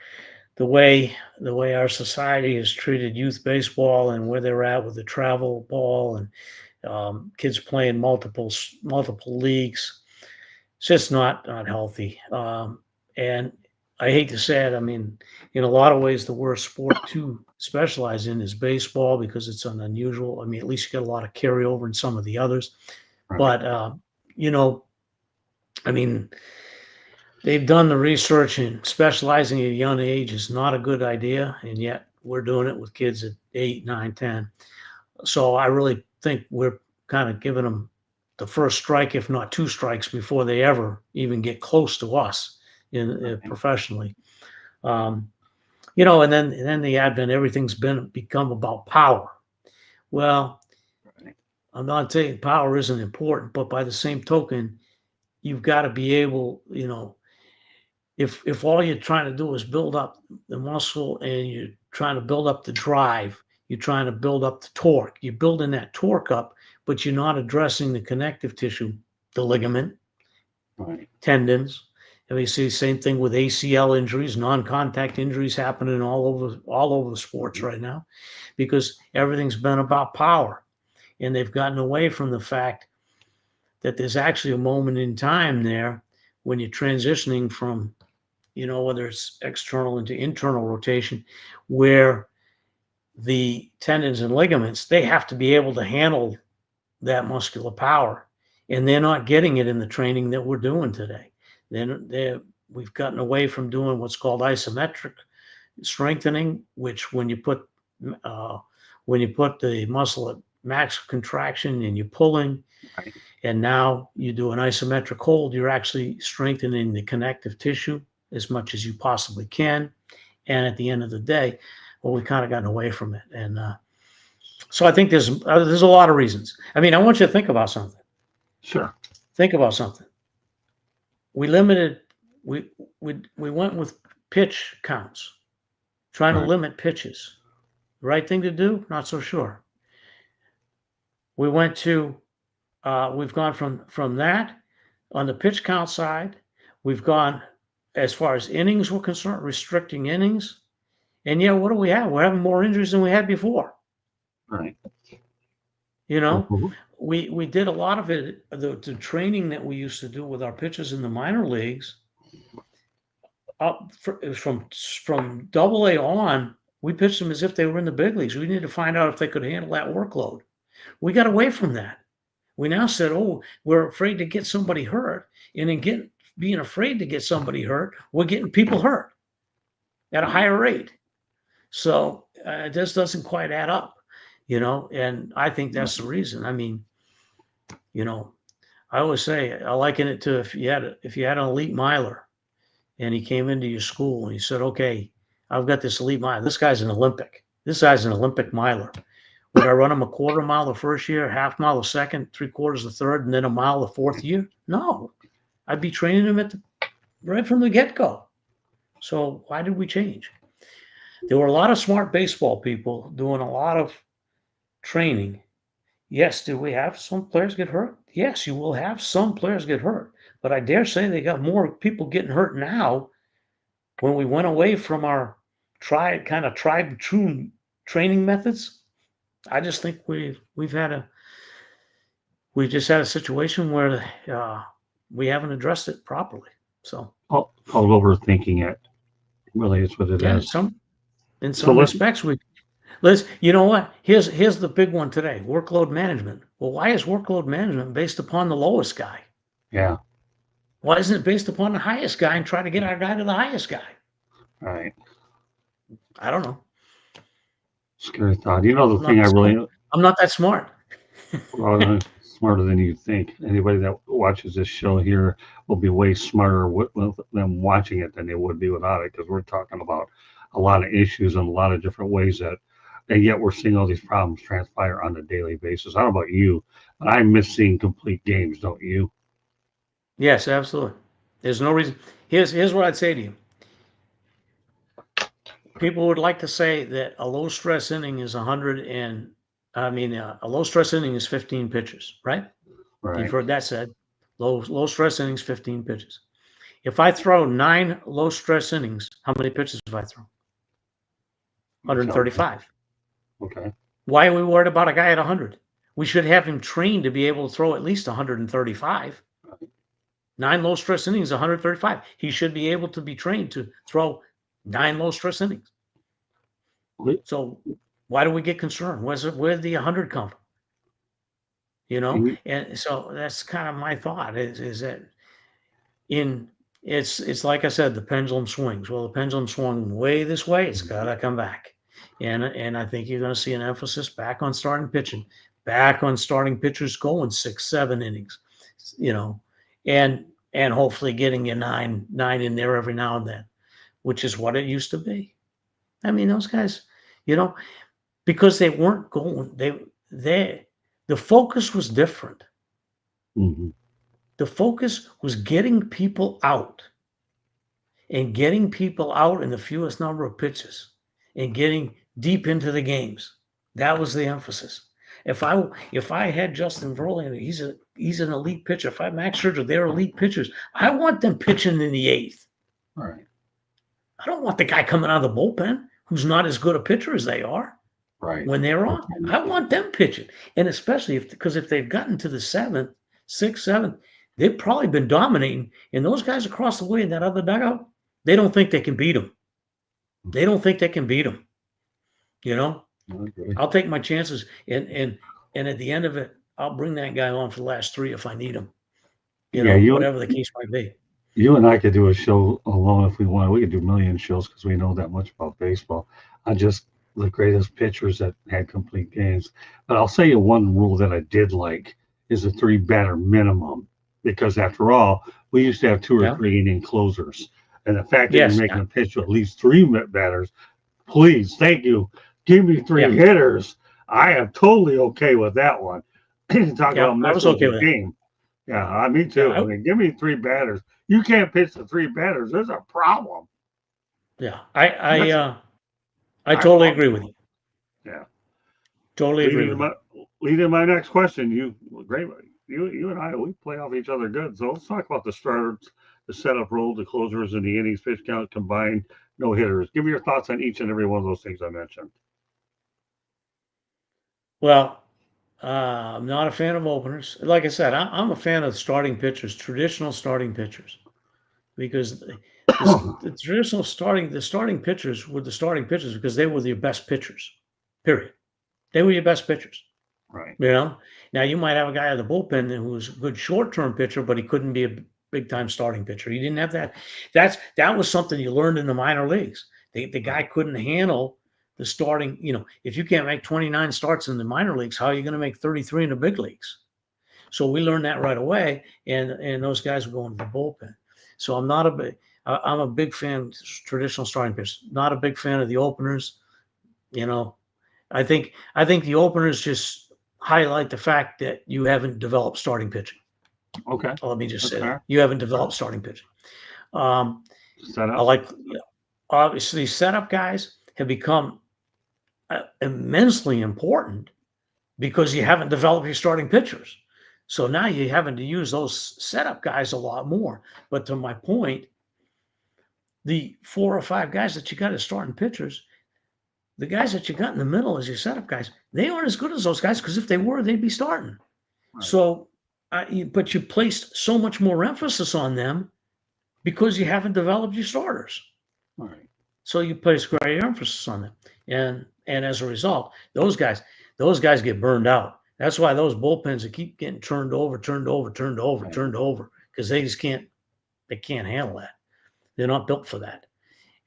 the way our society has treated youth baseball and where they're at with the travel ball and kids playing multiple leagues, it's just not healthy. And I hate to say it. I mean, in a lot of ways, the worst sport to specialize in is baseball because it's an unusual. I mean, at least you get a lot of carryover in some of the others. Right. But you know, I mean, they've done the research and specializing at a young age is not a good idea, and yet we're doing it with kids at 8, 9, 10. So I really think we're kind of giving them the first strike, if not two strikes, before they ever even get close to us in professionally. Um, and then the advent, everything's become about power. Well, I'm not saying power isn't important, but by the same token, you've got to be able, if all you're trying to do is build up the muscle and you're trying to build up the drive, you're trying to build up the torque, you're building that torque up, but you're not addressing the connective tissue, the ligament, Right. tendons. And we see the same thing with ACL injuries, non-contact injuries happening all over the sports right now, because everything's been about power, and they've gotten away from the fact that there's actually a moment in time there when you're transitioning from whether it's external into internal rotation, where the tendons and ligaments, they have to be able to handle that muscular power. And they're not getting it in the training that we're doing today. Then we've gotten away from doing what's called isometric strengthening, which uh, when you put the muscle at max contraction and you're pulling, Right. and now you do an isometric hold, you're actually strengthening the connective tissue as much as you possibly can. And at the end of the day, well, we kind of gotten away from it. And so I think there's a lot of reasons. I mean, I want you to think about something. Sure. Think about something. We limited, we we went with pitch counts, trying to Right. limit pitches. Right thing to do? Not so sure. We went to, we've gone from that on the pitch count side. We've gone as far as innings were concerned, restricting innings. And yeah, what do we have? We're having more injuries than we had before. Right. You know, Mhm. we did a lot of it. The training that we used to do with our pitchers in the minor leagues, from Double A on, we pitched them as if they were in the big leagues. We needed to find out if they could handle that workload. We got away from that. We now said, oh, we're afraid to get somebody hurt, and being afraid to get somebody hurt, we're getting people hurt at a higher rate. So this doesn't quite add up, and I think that's the reason. I mean, you know, I always say I liken it to if you had an elite miler and he came into your school and he said, "Okay, I've got this elite miler. This guy's an Olympic. This guy's an Olympic miler. Would I run him a quarter mile the first year, half mile the second, three quarters the third, and then a mile the fourth year? No, I'd be training him right from the get go. So why did we change? There were a lot of smart baseball people doing a lot of training. Yes, do we have some players get hurt? Yes, you will have some players get hurt. But I dare say they got more people getting hurt now when we went away from our tried and true training methods. I just think we've just had a situation where we haven't addressed it properly. So Called overthinking it. Really, it's what it yeah, is. in So some respects, you know what? Here's the big one today: workload management. Well, why is workload management based upon the lowest guy? Yeah. Why isn't it based upon the highest guy and try to get our guy to the highest guy? Right. I don't know. Scary thought. You know, the I'm thing not I that smart. really, I'm not that smart. well, smarter than you think. Anybody that watches this show here will be way smarter with them watching it than they would be without it, because we're talking about a lot of issues and a lot of different ways that, and yet we're seeing all these problems transpire on a daily basis. I don't know about you, but I miss seeing complete games, don't you? Yes, absolutely. There's no reason. Here's what I'd say to you. People would like to say that a low stress inning is 100 and a low stress inning is 15 pitches, right? Right. You've heard that said. Low stress innings, 15 pitches. If I throw 9 low stress innings, how many pitches have I thrown? 135. Okay. Why are we worried about a guy at 100? We should have him trained to be able to throw at least 135. 9 low stress innings, 135. He should be able to be trained to throw 9 low stress innings. So why do we get concerned? Where'd the 100 come from? You know, and so that's kind of my thought is that it's like I said, the pendulum swings. Well, the pendulum swung way this way. It's got to come back, and I think you're going to see an emphasis back on starting pitching, back on starting pitchers going 6, 7 innings, you know, and hopefully getting you nine in there every now and then, which is what it used to be. I mean, those guys, you know, because they weren't going, the focus was different. Mm-hmm. The focus was getting people out and getting people out in the fewest number of pitches and getting deep into the games. That was the emphasis. If I had Justin Verlander, he's an elite pitcher. If I had Max Scherzer, they're elite pitchers. I want them pitching in the 8th. All right. I don't want the guy coming out of the bullpen who's not as good a pitcher as they are. Right. When they're on, I want them pitching, and especially because if they've gotten to the 7th, 6th, 7th, they've probably been dominating. And those guys across the way in that other dugout, they don't think they can beat them. They don't think they can beat them. You know, I'll take my chances, and at the end of it, I'll bring that guy on for the last 3 if I need him. You know, whatever the case might be. You and I could do a show alone if we wanted. We could do a million shows because we know that much about baseball. I just the greatest pitchers that had complete games. But I'll say you one rule that I did like is a 3 batter minimum, because after all, we used to have 2 or 3 inning closers. And the fact that you're making a pitch with at least 3 batters, please, thank you. Give me 3 hitters. I am totally okay with that one. Talk about messing with the game. Yeah, me too. I mean, give me 3 batters. You can't pitch the 3 batters. There's a problem. Yeah, I totally agree with you. Yeah, totally agree with you. Lead in my next question. You and I, we play off each other good. So let's talk about the starters, the setup role, the closers, and the innings pitch count combined, no hitters. Give me your thoughts on each and every one of those things I mentioned. Well, I'm not a fan of openers. Like I said, I'm a fan of starting pitchers, traditional starting pitchers, because the traditional starting pitchers were the starting pitchers because they were the best pitchers. Period. They were your best pitchers. Right. You know. Now you might have a guy at the bullpen who was a good short-term pitcher, but he couldn't be a big-time starting pitcher. He didn't have that. That was something you learned in the minor leagues. The guy couldn't handle the starting. You know, if you can't make 29 starts in the minor leagues, how are you going to make 33 in the big leagues? So we learned that right away, and those guys were going to the bullpen. So I'm a big fan of traditional starting pitchers. Not a big fan of the openers. You know, I think the openers just highlight the fact that you haven't developed starting pitching. Okay. Let me just say that. You haven't developed starting pitching. I like, obviously, setup guys have become immensely important because you haven't developed your starting pitchers. So now you're having to use those setup guys a lot more. But to my point, the 4 or 5 guys that you got as starting pitchers, the guys that you got in the middle as your setup guys, they aren't as good as those guys, because if they were, they'd be starting. Right. So, but you placed so much more emphasis on them because you haven't developed your starters. Right. So you place greater emphasis on them, and as a result, those guys get burned out. That's why those bullpens that keep getting turned over, because they just can't handle that. They're not built for that.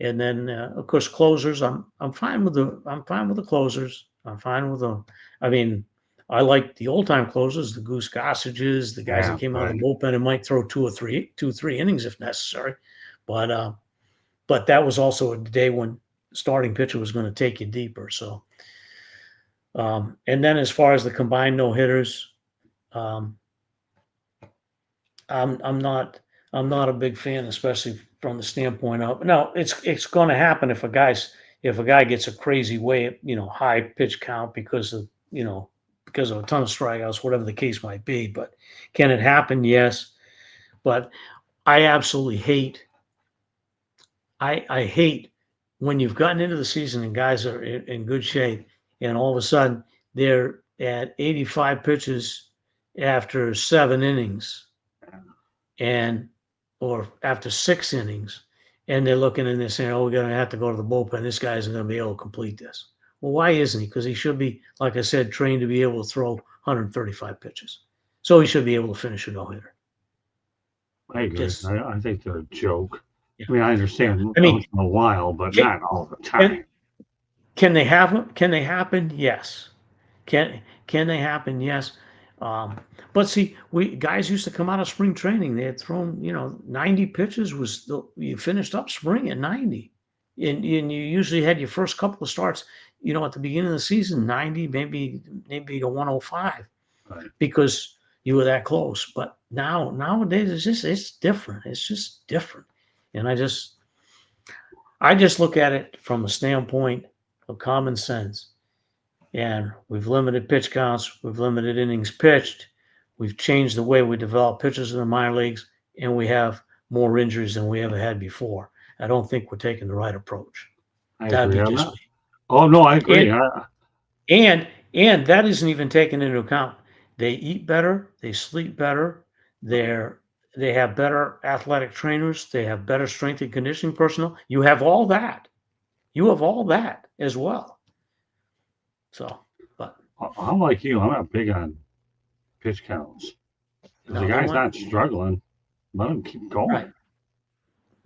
And then, of course, closers. I'm fine with the closers. I'm fine with them. I mean, I like the old time closers, the Goose Gossages, the guys Yeah, that came out of right. the bullpen and might throw two, three innings if necessary. But that was also a day when starting pitcher was going to take you deeper. So, and then as far as the combined no hitters, um, I'm not a big fan, especially from the standpoint of no. It's going to happen if a guy gets a crazy way, high pitch count because of because of a ton of strikeouts, whatever the case might be. But can it happen? Yes. But I absolutely hate. I hate when you've gotten into the season and guys are in good shape, and all of a sudden they're at 85 pitches after 7 innings and or after 6 innings, and they're looking and they're saying, "Oh, we're going to have to go to the bullpen. This guy isn't going to be able to complete this." Well, why isn't he? Because he should be, like I said, trained to be able to throw 135 pitches. So he should be able to finish a no hitter. I agree. Just I think they're a joke. yeah, I mean, I yeah. understand I mean, once in a while, but can, not all the can, time. can they have? Can they happen? Yes. Can they happen? Yes. But see, we guys used to come out of spring training. They had thrown, 90 pitches you finished up spring at 90. And you usually had your first couple of starts, at the beginning of the season, 90, maybe to 105 Right. because you were that close. But nowadays it's different. It's just different. And I just look at it from a standpoint of common sense. And we've limited pitch counts, we've limited innings pitched, we've changed the way we develop pitchers in the minor leagues, and we have more injuries than we ever had before. I don't think we're taking the right approach. I That'd agree be on just that. me. Oh no, I agree. And and that isn't even taken into account. They eat better, they sleep better, they have better athletic trainers, they have better strength and conditioning personnel. You have all that. You have all that as well. So, but I'm like you. I'm not big on pitch counts. If the no, they guy's want not struggling, let him keep going. right.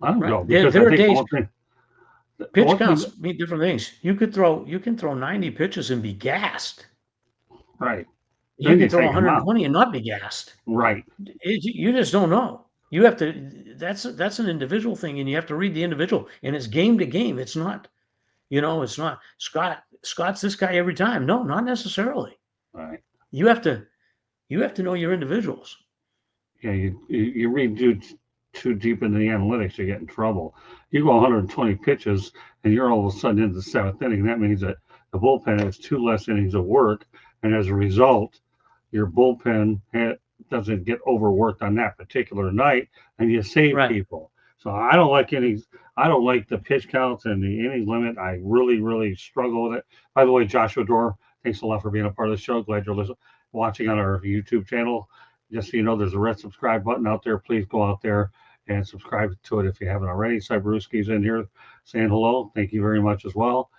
Let him Right. go There, because I there are think days the pitch one thing, counts mean different things. You can throw 90 pitches and be gassed. right? You Then you can throw take him out. 120 and not be gassed. Right. You just don't know. You have to. That's an individual thing, and you have to read the individual. And it's game to game. It's not. It's not Scott's this guy every time. No, not necessarily. Right. You have to. You have to know your individuals. Yeah. You read too deep into the analytics, you get in trouble. You go 120 pitches, and you're all of a sudden into the seventh inning. That means that the bullpen has two less innings of work, and as a result, your bullpen doesn't get overworked on that particular night, and you save Right. people. So I don't like innings. I don't like the pitch counts and the inning limit. I really, really struggle with it. By the way, Joshua Dorr, thanks a lot for being a part of the show. Glad you're watching on our YouTube channel. Just so you know, there's a red subscribe button out there. Please go out there and subscribe to it if you haven't already. Cyberuski's in here saying hello. Thank you very much as well.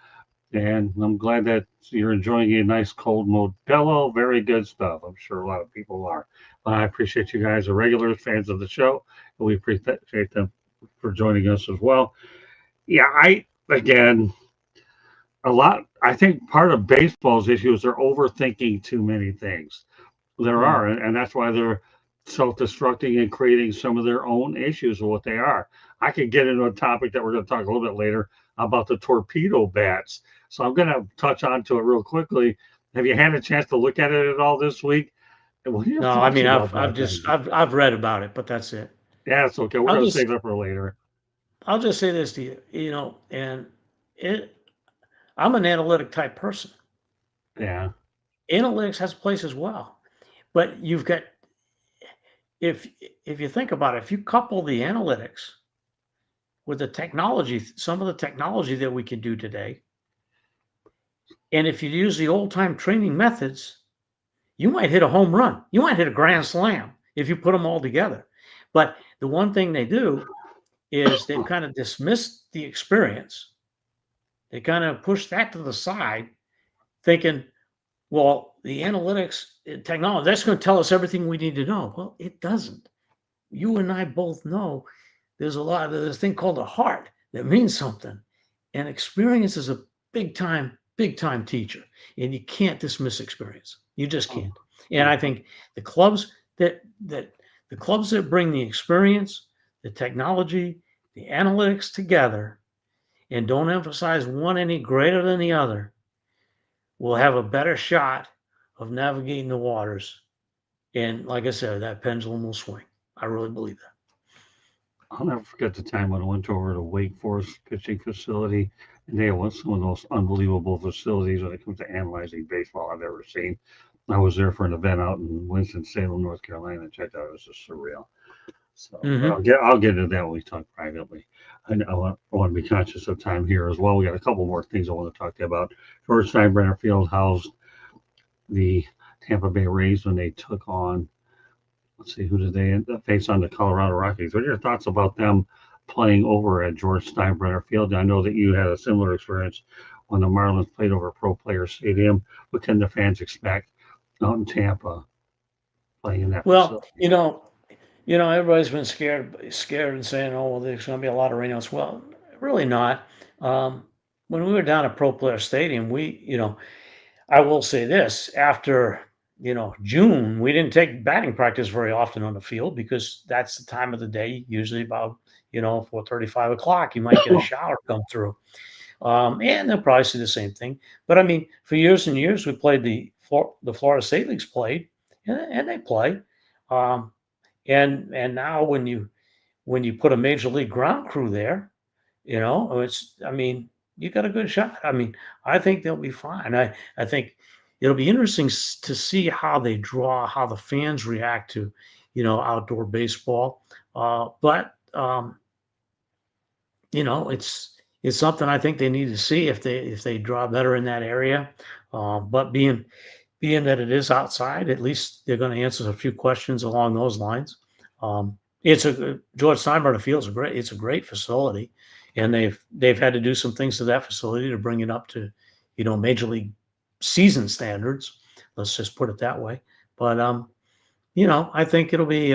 And I'm glad that you're enjoying a nice cold Modelo. Very good stuff. I'm sure a lot of people are. But I appreciate you guys, are regulars, fans of the show, and we appreciate them for joining us as well. Yeah, again, I think part of baseball's issue is they're overthinking too many things. There are, and that's why they're self-destructing and creating some of their own issues of what they are. I could get into a topic that we're going to talk a little bit later about the torpedo bats. So I'm going to touch on to it real quickly. Have you had a chance to look at it at all this week? What are your No, I thoughts mean about I've that just thing? I've read about it, but that's it. Yeah, it's okay. We're I'll going to just save it for later. I'll just say this to you, and I'm an analytic type person. Yeah, Analytics has a place as well, but you've got if you think about it, if you couple the analytics with the technology, some of the technology that we can do today, and if you use the old time training methods, you might hit a home run. You might hit a grand slam if you put them all together. But the one thing they do is they've kind of dismissed the experience. They kind of push that to the side, thinking, well, the analytics technology, that's going to tell us everything we need to know. Well, it doesn't. You and I both know there's this thing called a heart that means something. And experience is a big time big time teacher, and you can't dismiss experience. You just can't. And I think the clubs that bring the experience, the technology, the analytics together, and don't emphasize one any greater than the other, will have a better shot of navigating the waters. And like I said, that pendulum will swing. I really believe that. I'll never forget the time when I went over to Wake Forest pitching facility, and they have some of the most unbelievable facilities when it comes to analyzing baseball I've ever seen. I was there for an event out in Winston-Salem, North Carolina, and checked out. It was just surreal. So I'll get into that when we talk privately. I want to be conscious of time here as well. We got a couple more things I want to talk to you about. George Steinbrenner Field housed the Tampa Bay Rays when they took on, let's see, who did they face on the Colorado Rockies? What are your thoughts about them playing over at George Steinbrenner Field? I know that you had a similar experience when the Marlins played over Pro Player Stadium. What can the fans expect out in Tampa playing in that facility? Everybody's been scared and saying, "Oh, well, there's going to be a lot of rainouts." Well, really not. When we were down at Pro Player Stadium, I will say this: after June, we didn't take batting practice very often on the field because that's the time of the day. Usually about 4:30, 5 o'clock, you might get a shower come through, and they'll probably see the same thing. But I mean, for years and years, we played the Florida State Leagues played, and they play. And now when you put a major league ground crew there, you got a good shot. I mean, I think they'll be fine. I think it'll be interesting to see how the fans react to, outdoor baseball. It's something I think they need to see if they draw better in that area. But being that it is outside, at least they're going to answer a few questions along those lines. George Steinbrenner Field's it's a great facility, and they've had to do some things to that facility to bring it up to, major league season standards. Let's just put it that way. But I think it'll be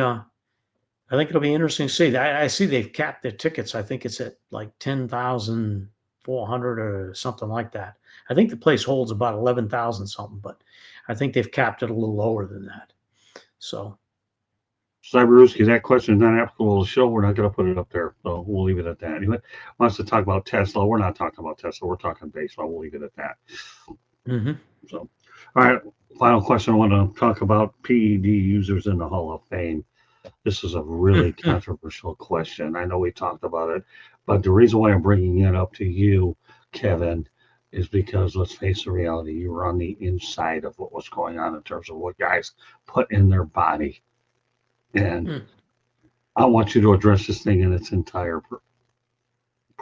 interesting to see. I see they've capped their tickets. I think it's at like 10,400 or something like that. I think the place holds about 11,000 something, but I think they've capped it a little lower than that. So, Cyberuski, that question is not applicable to the show. We're not going to put it up there, so we'll leave it at that. Anyway, wants to talk about Tesla. We're not talking about Tesla. We're talking baseball. We'll leave it at that. So, all right. Final question. I want to talk about PED users in the Hall of Fame. This is a really controversial question. I know we talked about it, but the reason why I'm bringing it up to you, Kevin, is because let's face the reality. You were on the inside of what was going on in terms of what guys put in their body. And I want you to address this thing in its entire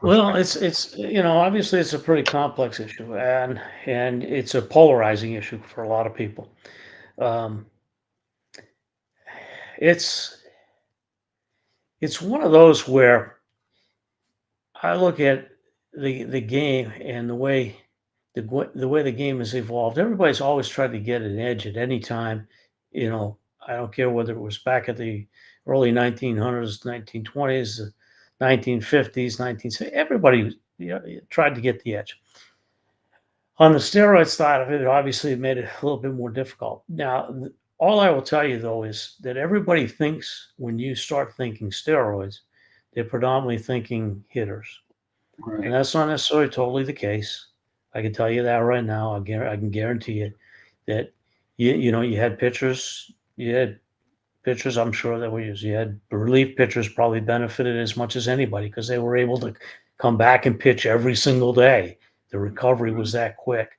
well, it's obviously it's a pretty complex issue, and it's a polarizing issue for a lot of people. It's one of those where I look at the game and the way the game has evolved. Everybody's always tried to get an edge at any time. I don't care whether it was back at the early 1900s, 1920s, 1950s, 1960s. Everybody tried to get the edge. On the steroid side of it, obviously it made it a little bit more difficult. Now, all I will tell you, though, is that everybody thinks when you start thinking steroids, they're predominantly thinking hitters. Right. And that's not necessarily totally the case. I can tell you that right now. I can guarantee you that, you had pitchers. You had pitchers, I'm sure, that were used. You had relief pitchers probably benefited as much as anybody because they were able to come back and pitch every single day. The recovery was that quick.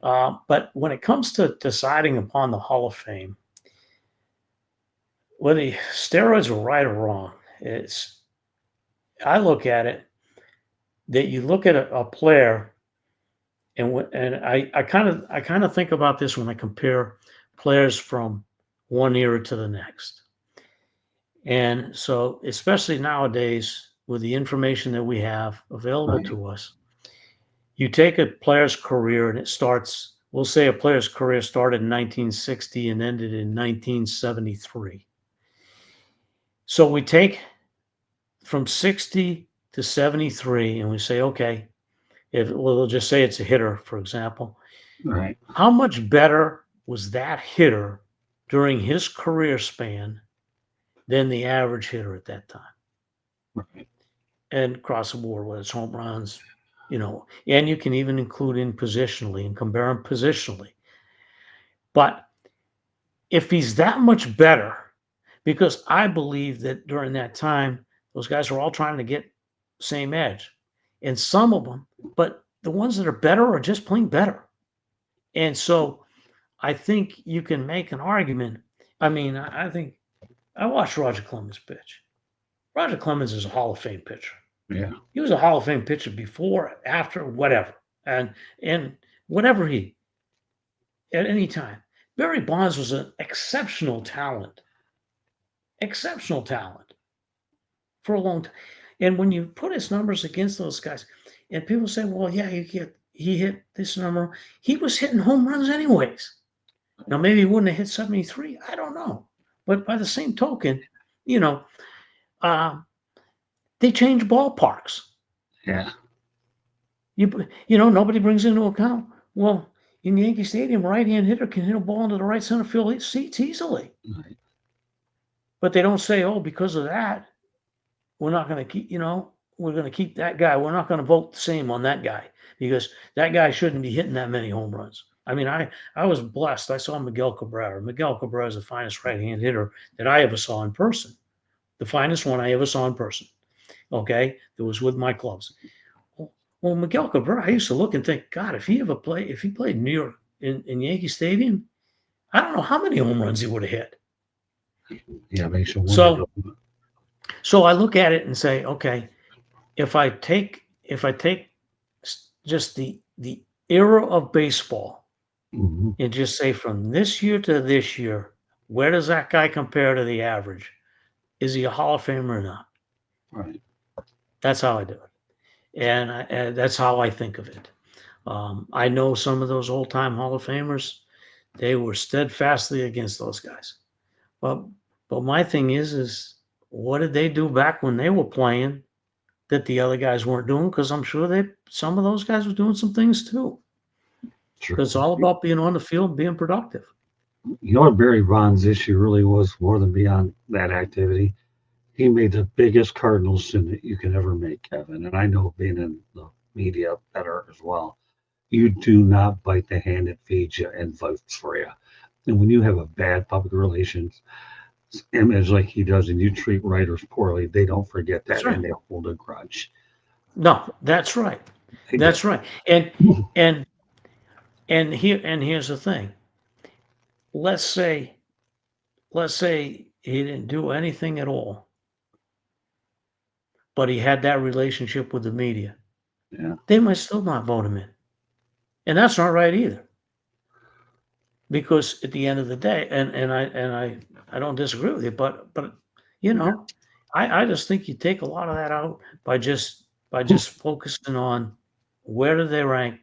But when it comes to deciding upon the Hall of Fame, whether steroids are right or wrong, I look at it that you look at a player, and I kind of think about this when I compare players from one era to the next. And so, especially nowadays, with the information that we have available to us, you take a player's career and we'll say a player's career started in 1960 and ended in 1973. So we take from 60 to 73 and we say, okay, we'll just say it's a hitter, for example, Right. how much better was that hitter during his career span than the average hitter at that time? Right. And across the board, whether it's home runs, and you can even include in positionally and compare him positionally. But if he's that much better, because I believe that during that time, those guys are all trying to get same edge. And some of them, but the ones that are better are just plain better. And so I think you can make an argument. I mean, I think I watched Roger Clemens pitch. Roger Clemens is a Hall of Fame pitcher. Yeah. He was a Hall of Fame pitcher before, after, whatever. And whatever at any time. Barry Bonds was an exceptional talent for a long time. And when you put his numbers against those guys, and people say, well, yeah, he hit this number. He was hitting home runs anyways. Now, maybe he wouldn't have hit 73. I don't know. But by the same token, they change ballparks. Yeah. Nobody brings into account, well, in Yankee Stadium, a right-hand hitter can hit a ball into the right center field seats easily. Right. But they don't say, oh, because of that, we're not going to keep, we're going to keep that guy. We're not going to vote the same on that guy because that guy shouldn't be hitting that many home runs. I mean, I was blessed. I saw Miguel Cabrera. Miguel Cabrera is the finest right-hand hitter that I ever saw in person. The finest one I ever saw in person. Okay? That was with my clubs. Well, Miguel Cabrera, I used to look and think, God, if he played in New York in Yankee Stadium, I don't know how many home runs he would have hit. Yeah, makes you wonder. So I look at it and say, okay, if I take just the era of baseball and just say from this year to this year, where does that guy compare to the average? Is he a Hall of Famer or not? Right. That's how I do it. And that's how I think of it. I know some of those old-time Hall of Famers, they were steadfastly against those guys. But my thing is what did they do back when they were playing that the other guys weren't doing? Because I'm sure some of those guys were doing some things too. Because it's all about being on the field, being productive. You know what Barry Bonds' issue really was more than beyond that activity? He made the biggest cardinal sin that you can ever make, Kevin. And I know being in the media better as well. You do not bite the hand that feeds you and votes for you. And when you have a bad public relations image like he does and you treat writers poorly, they don't forget that and they hold a grudge. No, that's right. That's right. And here's the thing. Let's say he didn't do anything at all, but he had that relationship with the media. Yeah. They might still not vote him in. And that's not right either. Because at the end of the day, and I don't disagree with you, but I just think you take a lot of that out by just focusing on where do they rank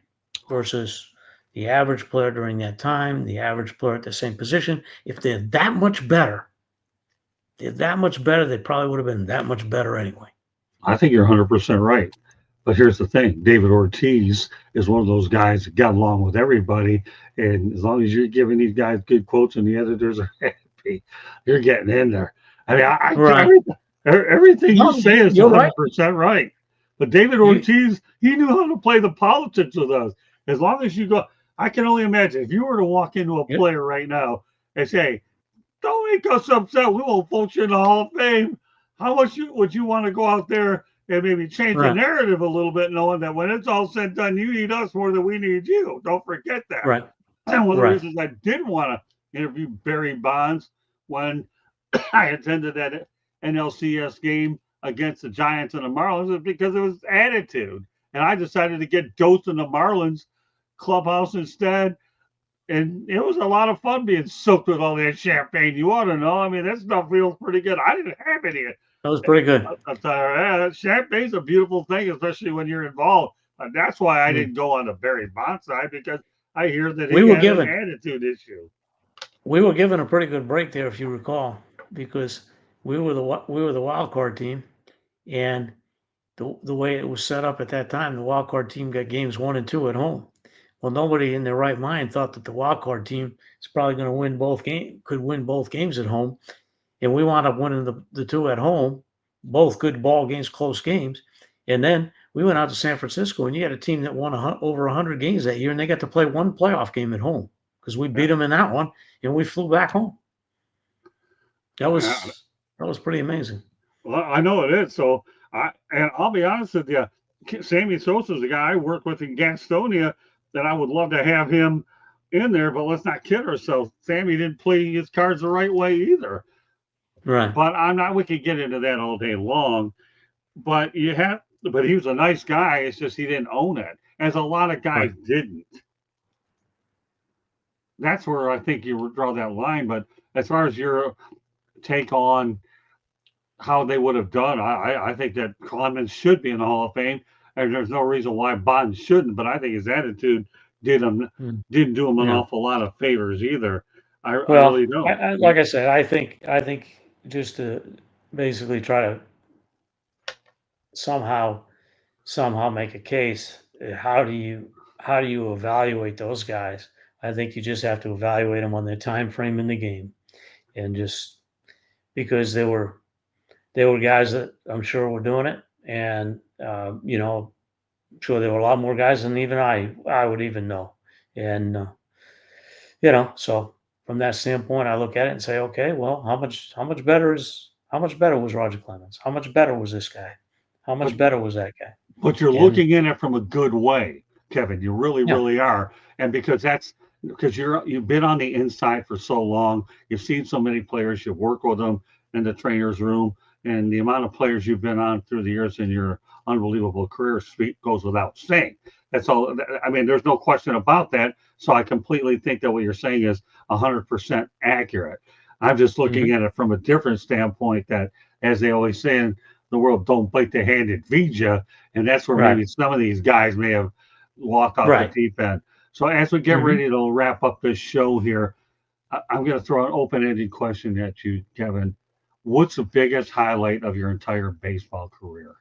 versus the average player during that time, the average player at the same position. If they're that much better, they probably would have been that much better anyway. I think you're 100% right. But here's the thing. David Ortiz is one of those guys that got along with everybody. And as long as you're giving these guys good quotes and the editors are happy, you're getting in there. I mean, everything you say is 100% right. But David Ortiz, he knew how to play the politics with us. As long as you go, I can only imagine if you were to walk into a player right now and say, don't make us upset. We won't vote you in the Hall of Fame. How much would you want to go out there and maybe change the narrative a little bit, knowing that when it's all said and done, you need us more than we need you. Don't forget that. Right. And one of the reasons I didn't want to interview Barry Bonds when I attended that NLCS game against the Giants and the Marlins is because it was attitude. And I decided to get Ghost in the Marlins clubhouse instead. And it was a lot of fun being soaked with all that champagne. You ought to know. I mean, that stuff feels pretty good. I didn't have any. That was pretty good. I'll tell you, champagne's a beautiful thing, especially when you're involved. That's why I didn't go on the Barry Bonds side, because I hear that he had an attitude issue. We were given a pretty good break there, if you recall, because we were the wild card team, and the way it was set up at that time, the wild card team got games 1 and 2 at home. Well, nobody in their right mind thought that the wild card team is probably going to could win both games at home, and we wound up winning the 2 at home, both good ball games, close games, and then we went out to San Francisco, and you had a team that won over 100 games that year, and they got to play one playoff game at home because we beat them in that one, and we flew back home. That was pretty amazing. Well, I know it is. So I'll be honest with you, Sammy Sosa's the guy I work with in Gastonia that I would love to have him in there, but let's not kid ourselves. Sammy didn't play his cards the right way either. Right. But we could get into that all day long. But he was a nice guy. It's just he didn't own it, as a lot of guys didn't. That's where I think you would draw that line. But as far as your take on how they would have done, I think that Clemens should be in the Hall of Fame, and there's no reason why Bond shouldn't. But I think his attitude didn't do him an awful lot of favors either. I really don't. Like I said, I think just to basically try to somehow make a case, how do you evaluate those guys? I think you just have to evaluate them on their time frame in the game, and just because they were guys that I'm sure were doing it, and I'm sure there were a lot more guys than even I would even know, and so from that standpoint, I look at it and say, okay, well, how much better was Roger Clemens? How much better was this guy? How much better was that guy? But you're looking at it from a good way, Kevin. You really are, and because you've been on the inside for so long, you've seen so many players, you've worked with them in the trainer's room, and the amount of players you've been on through the years in your unbelievable career goes without saying. That's all. I mean, there's no question about that. So I completely think that what you're saying is 100% accurate. I'm just looking at it from a different standpoint, that, as they always say in the world, don't bite the hand that feeds you. And that's where maybe some of these guys may have walked off the deep end. So as we get ready to wrap up this show here, I'm going to throw an open-ended question at you, Kevin. What's the biggest highlight of your entire baseball career?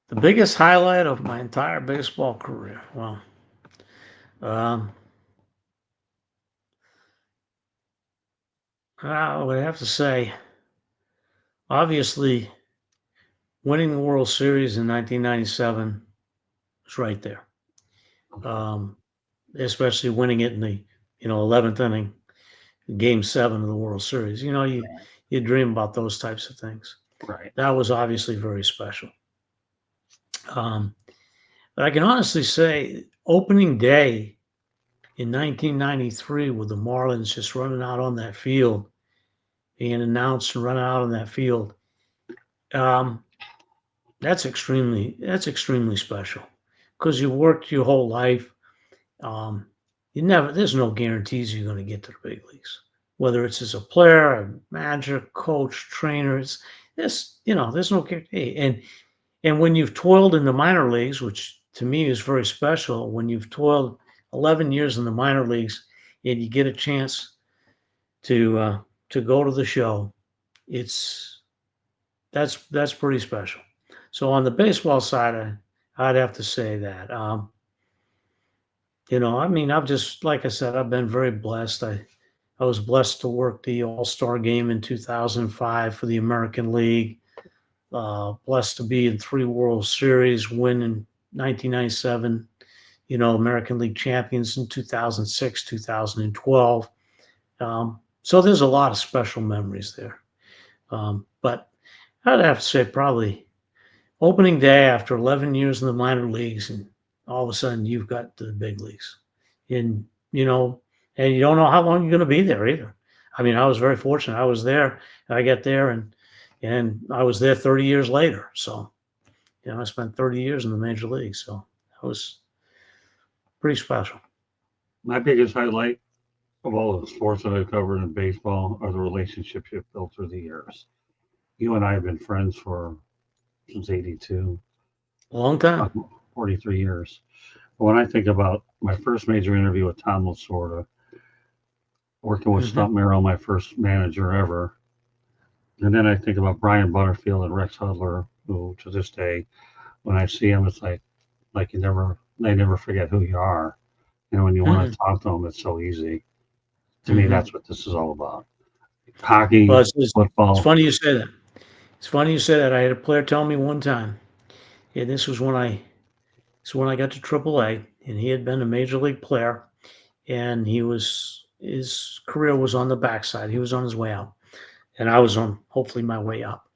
The biggest highlight of my entire baseball career? Well, I would have to say, obviously, winning the World Series in 1997 was right there. Especially winning it in the 11th inning, Game 7 of the World Series. You dream about those types of things. Right. That was obviously very special. But I can honestly say, opening day in 1993, with the Marlins just running out on that field, being announced and running out on that field, that's extremely special, because you worked your whole life. There's no guarantees you're going to get to the big leagues, whether it's as a player, a manager, coach, trainer. There's no guarantee. And when you've toiled in the minor leagues, which to me is very special, when you've toiled 11 years in the minor leagues and you get a chance to go to the show, that's pretty special. So on the baseball side, I'd have to say that. Like I said, I've been very blessed. I was blessed to work the All-Star game in 2005 for the American League. Blessed to be in 3 World Series, win in 1997, American League champions in 2006, 2012. So there's a lot of special memories there. But I'd have to say probably opening day after 11 years in the minor leagues, and all of a sudden you've got to the big leagues. And you don't know how long you're going to be there either. I mean, I was very fortunate. I was there, I got there, and I was there 30 years later. So, I spent 30 years in the major leagues. So that was pretty special. My biggest highlight of all the sports that I've covered in baseball are the relationships you've built through the years. You and I have been friends since '82. A long time. 43 years. When I think about my first major interview with Tom Lasorda, working with Stump Merrill, my first manager ever, And then I think about Brian Butterfield and Rex Hudler, who to this day, when I see them, it's like they never forget who you are. When you want Mm-mm. to talk to them, it's so easy. To me, Mhm. that's what this is all about. Well, Hockey, it's football. funny you say that. It's funny you say that. I had a player tell me one time, and this was when I got to AAA, and he had been a major league player, and his career was on the backside. He was on his way out, and I was on hopefully my way up.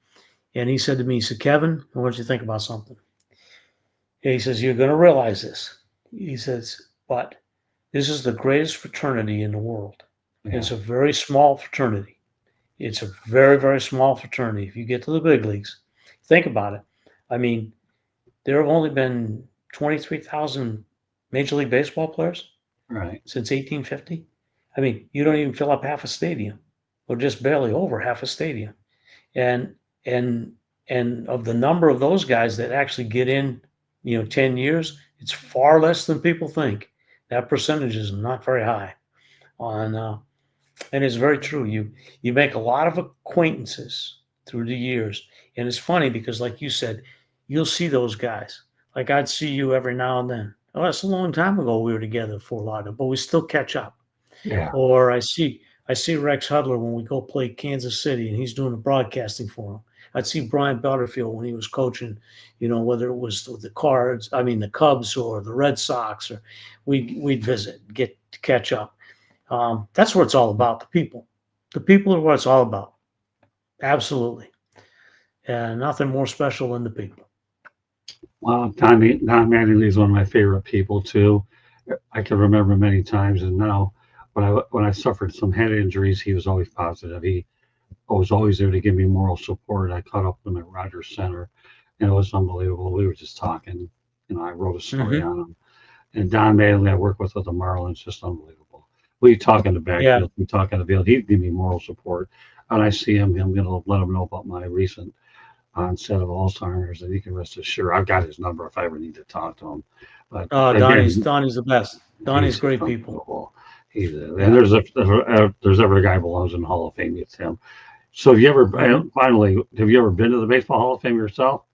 And he said to me, he said, "Kevin, I want you to think about something." And he says, "You're going to realize this." He says, "But this is the greatest fraternity in the world. Yeah, It's a very small fraternity. It's a very, very small fraternity. If you get to the big leagues, think about it. I mean, there have only been 23,000 Major League Baseball players right. since 1850. I mean, you don't even fill up half a stadium, or just barely over half a stadium. And and and of the number of those guys that actually get in, 10 years, it's far less than people think. That percentage is not very high. On And it's very true. You make a lot of acquaintances through the years, and it's funny because, like you said, you'll see those guys. Like I'd see you every now and then. Oh, that's a long time ago we were together for a lot of, but we still catch up. Yeah, Or I see Rex Hudler when we go play Kansas City, and he's doing the broadcasting for him. I'd see Brian Butterfield when he was coaching, whether it was the Cards, I mean the Cubs or the Red Sox, or we'd visit, get to catch up. That's what it's all about. The people. The people are what it's all about. Absolutely. And nothing more special than the people. well, Don Mattingly is one of my favorite people too. I can remember many times, and now when I suffered some head injuries, he was always positive. He was always there to give me moral support. I caught up with him at Rogers Center, and it was unbelievable. We were just talking. I wrote a story Hmm. on him. And Don Mattingly, I work with the Marlins, just unbelievable. We talk in the Yeah. backfield, we talk in the field. He'd give me moral support. And I see him, I'm going to let him know about my recent onset of Alzheimer's, and he can rest assured I've got his number if I ever need to talk to him. But Donnie's again, Donnie's the best. Donnie's he's just great people. unbelievable. And Yeah. there's ever a guy who belongs in the Hall of Fame, it's him. So have you ever, Hmm. finally, have you ever been to the Baseball Hall of Fame yourself?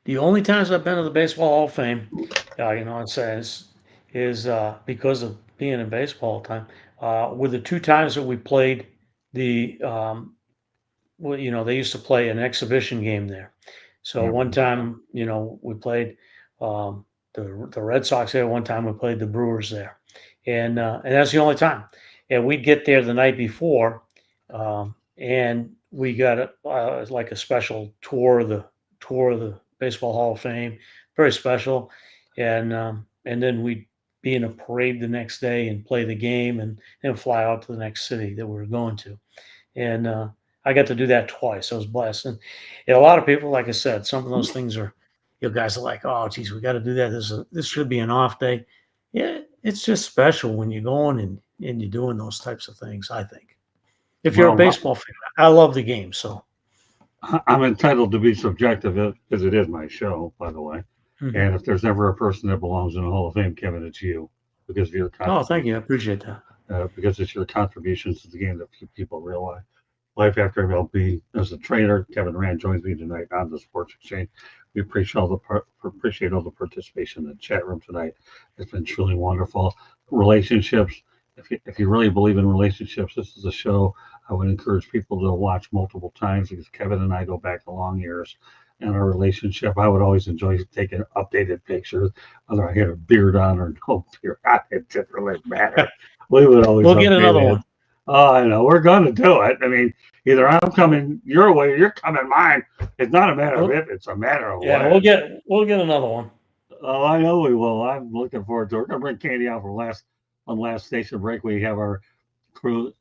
The only times I've been to the Baseball Hall of Fame, it says, is because of being in baseball all the time. Were the two times that we played the well, they used to play an exhibition game there. So Yeah. one time, we played the Red Sox there. One time we played the Brewers there, and that's the only time. And we'd get there the night before, and we got like a special tour of the Baseball Hall of Fame, very special, and then we'd be in a parade the next day and play the game, and then fly out to the next city that we were going to. And I got to do that twice. I was blessed. And a lot of people, like I said, some of those things are, guys are like, oh, geez, we got to do that. This should be an off day. Yeah, it's just special when you're going and you're doing those types of things. I think if you're a Well, baseball fan, I love the game. So I'm entitled to be subjective because it is my show, by the way. mhm. And if there's ever a person that belongs in the Hall of Fame, Kevin, it's you because of your Oh, thank you. I contribution. appreciate that. Because it's your contributions to the game that few people realize. Life after MLB. As a trainer, Kevin Rand joins me tonight on the Sports Exchange. We appreciate all the participation in the chat room tonight. It's been truly wonderful. Relationships. If you really believe in relationships, this is a show I would encourage people to watch multiple times because Kevin and I go back a long years. In our relationship, I would always enjoy taking updated pictures, whether I had a beard on or no beard on. It didn't really matter. We would always We'll get update another it. one. Oh, I know. We're going to do it. I mean, either I'm coming your way or you're coming mine. It's not a matter of We'll, if, it's a matter of yeah, we'll when. get we'll get another one. Oh, I know we will. I'm looking forward to it. We're going to bring Candy out for last station break. We have our crew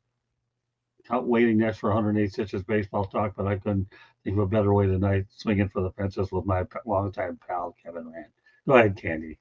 out waiting next for 108 Stitches baseball talk, but I couldn't think of a better way tonight swinging for the fences with my longtime pal, Kevin Rand. Go ahead, Candy.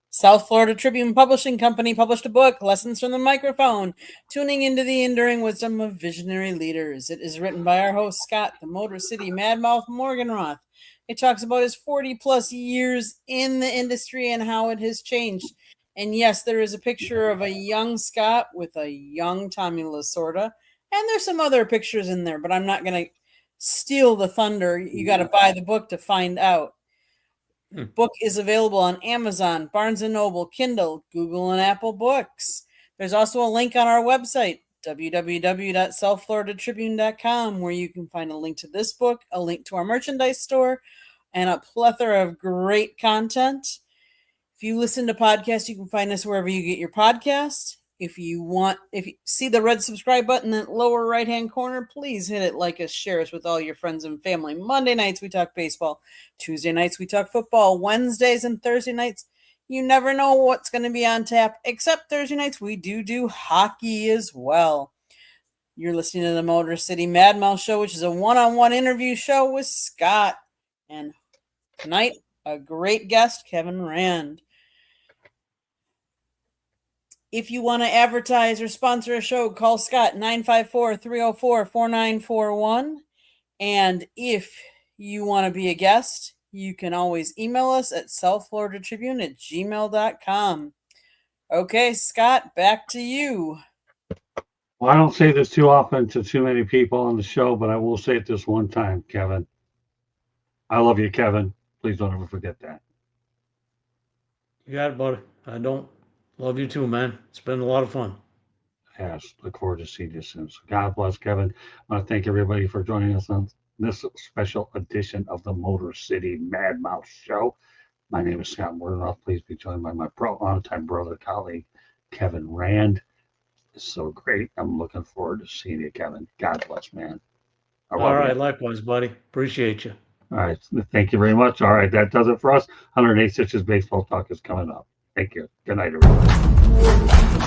South Florida Tribune Publishing Company published a book, Lessons from the Microphone, Tuning into the Enduring Wisdom of Visionary Leaders. It is written by our host, Scott, the Motor City Madmouth Morganroth. It talks about his 40 plus years in the industry and how it has changed. And yes, there is a picture of a young Scott with a young Tommy Lasorda. And there's some other pictures in there, but I'm not going to steal the thunder. You got to buy the book to find out. The book is available on Amazon, Barnes & Noble, Kindle, Google, and Apple Books. There's also a link on our website, www.southfloridatribune.com, where you can find a link to this book, a link to our merchandise store, and a plethora of great content. If you listen to podcasts, you can find us wherever you get your podcasts. If you see the red subscribe button in the lower right-hand corner, please hit it, like us, share us with all your friends and family. Monday nights, we talk baseball. Tuesday nights, we talk football. Wednesdays and Thursday nights, you never know what's going to be on tap, except Thursday nights, we do hockey as well. You're listening to the Motor City Mad Mouse Show, which is a one-on-one interview show with Scott. And tonight, a great guest, Kevin Rand. If you want to advertise or sponsor a show, call Scott 954-304-4941. And if you want to be a guest, you can always email us at southfloridatribune@gmail.com. Okay, Scott, back to you. Well, I don't say this too often to too many people on the show, but I will say it this one time, Kevin. I love you, Kevin. Please don't ever forget that. You got it, buddy. I don't. Love you too, man. It's been a lot of fun. Yes, look forward to seeing you soon. So God bless, Kevin. I want to thank everybody for joining us on this special edition of the Motor City Mad Mouse Show. My name is Scott Murdoch. Please be joined by my longtime brother, colleague, Kevin Rand. It's so great. I'm looking forward to seeing you, Kevin. God bless, man. All right, likewise, buddy. Appreciate you. All right, thank you very much. All right, that does it for us. 108 Stitches Baseball Talk is coming up. Thank you. Good night, everyone.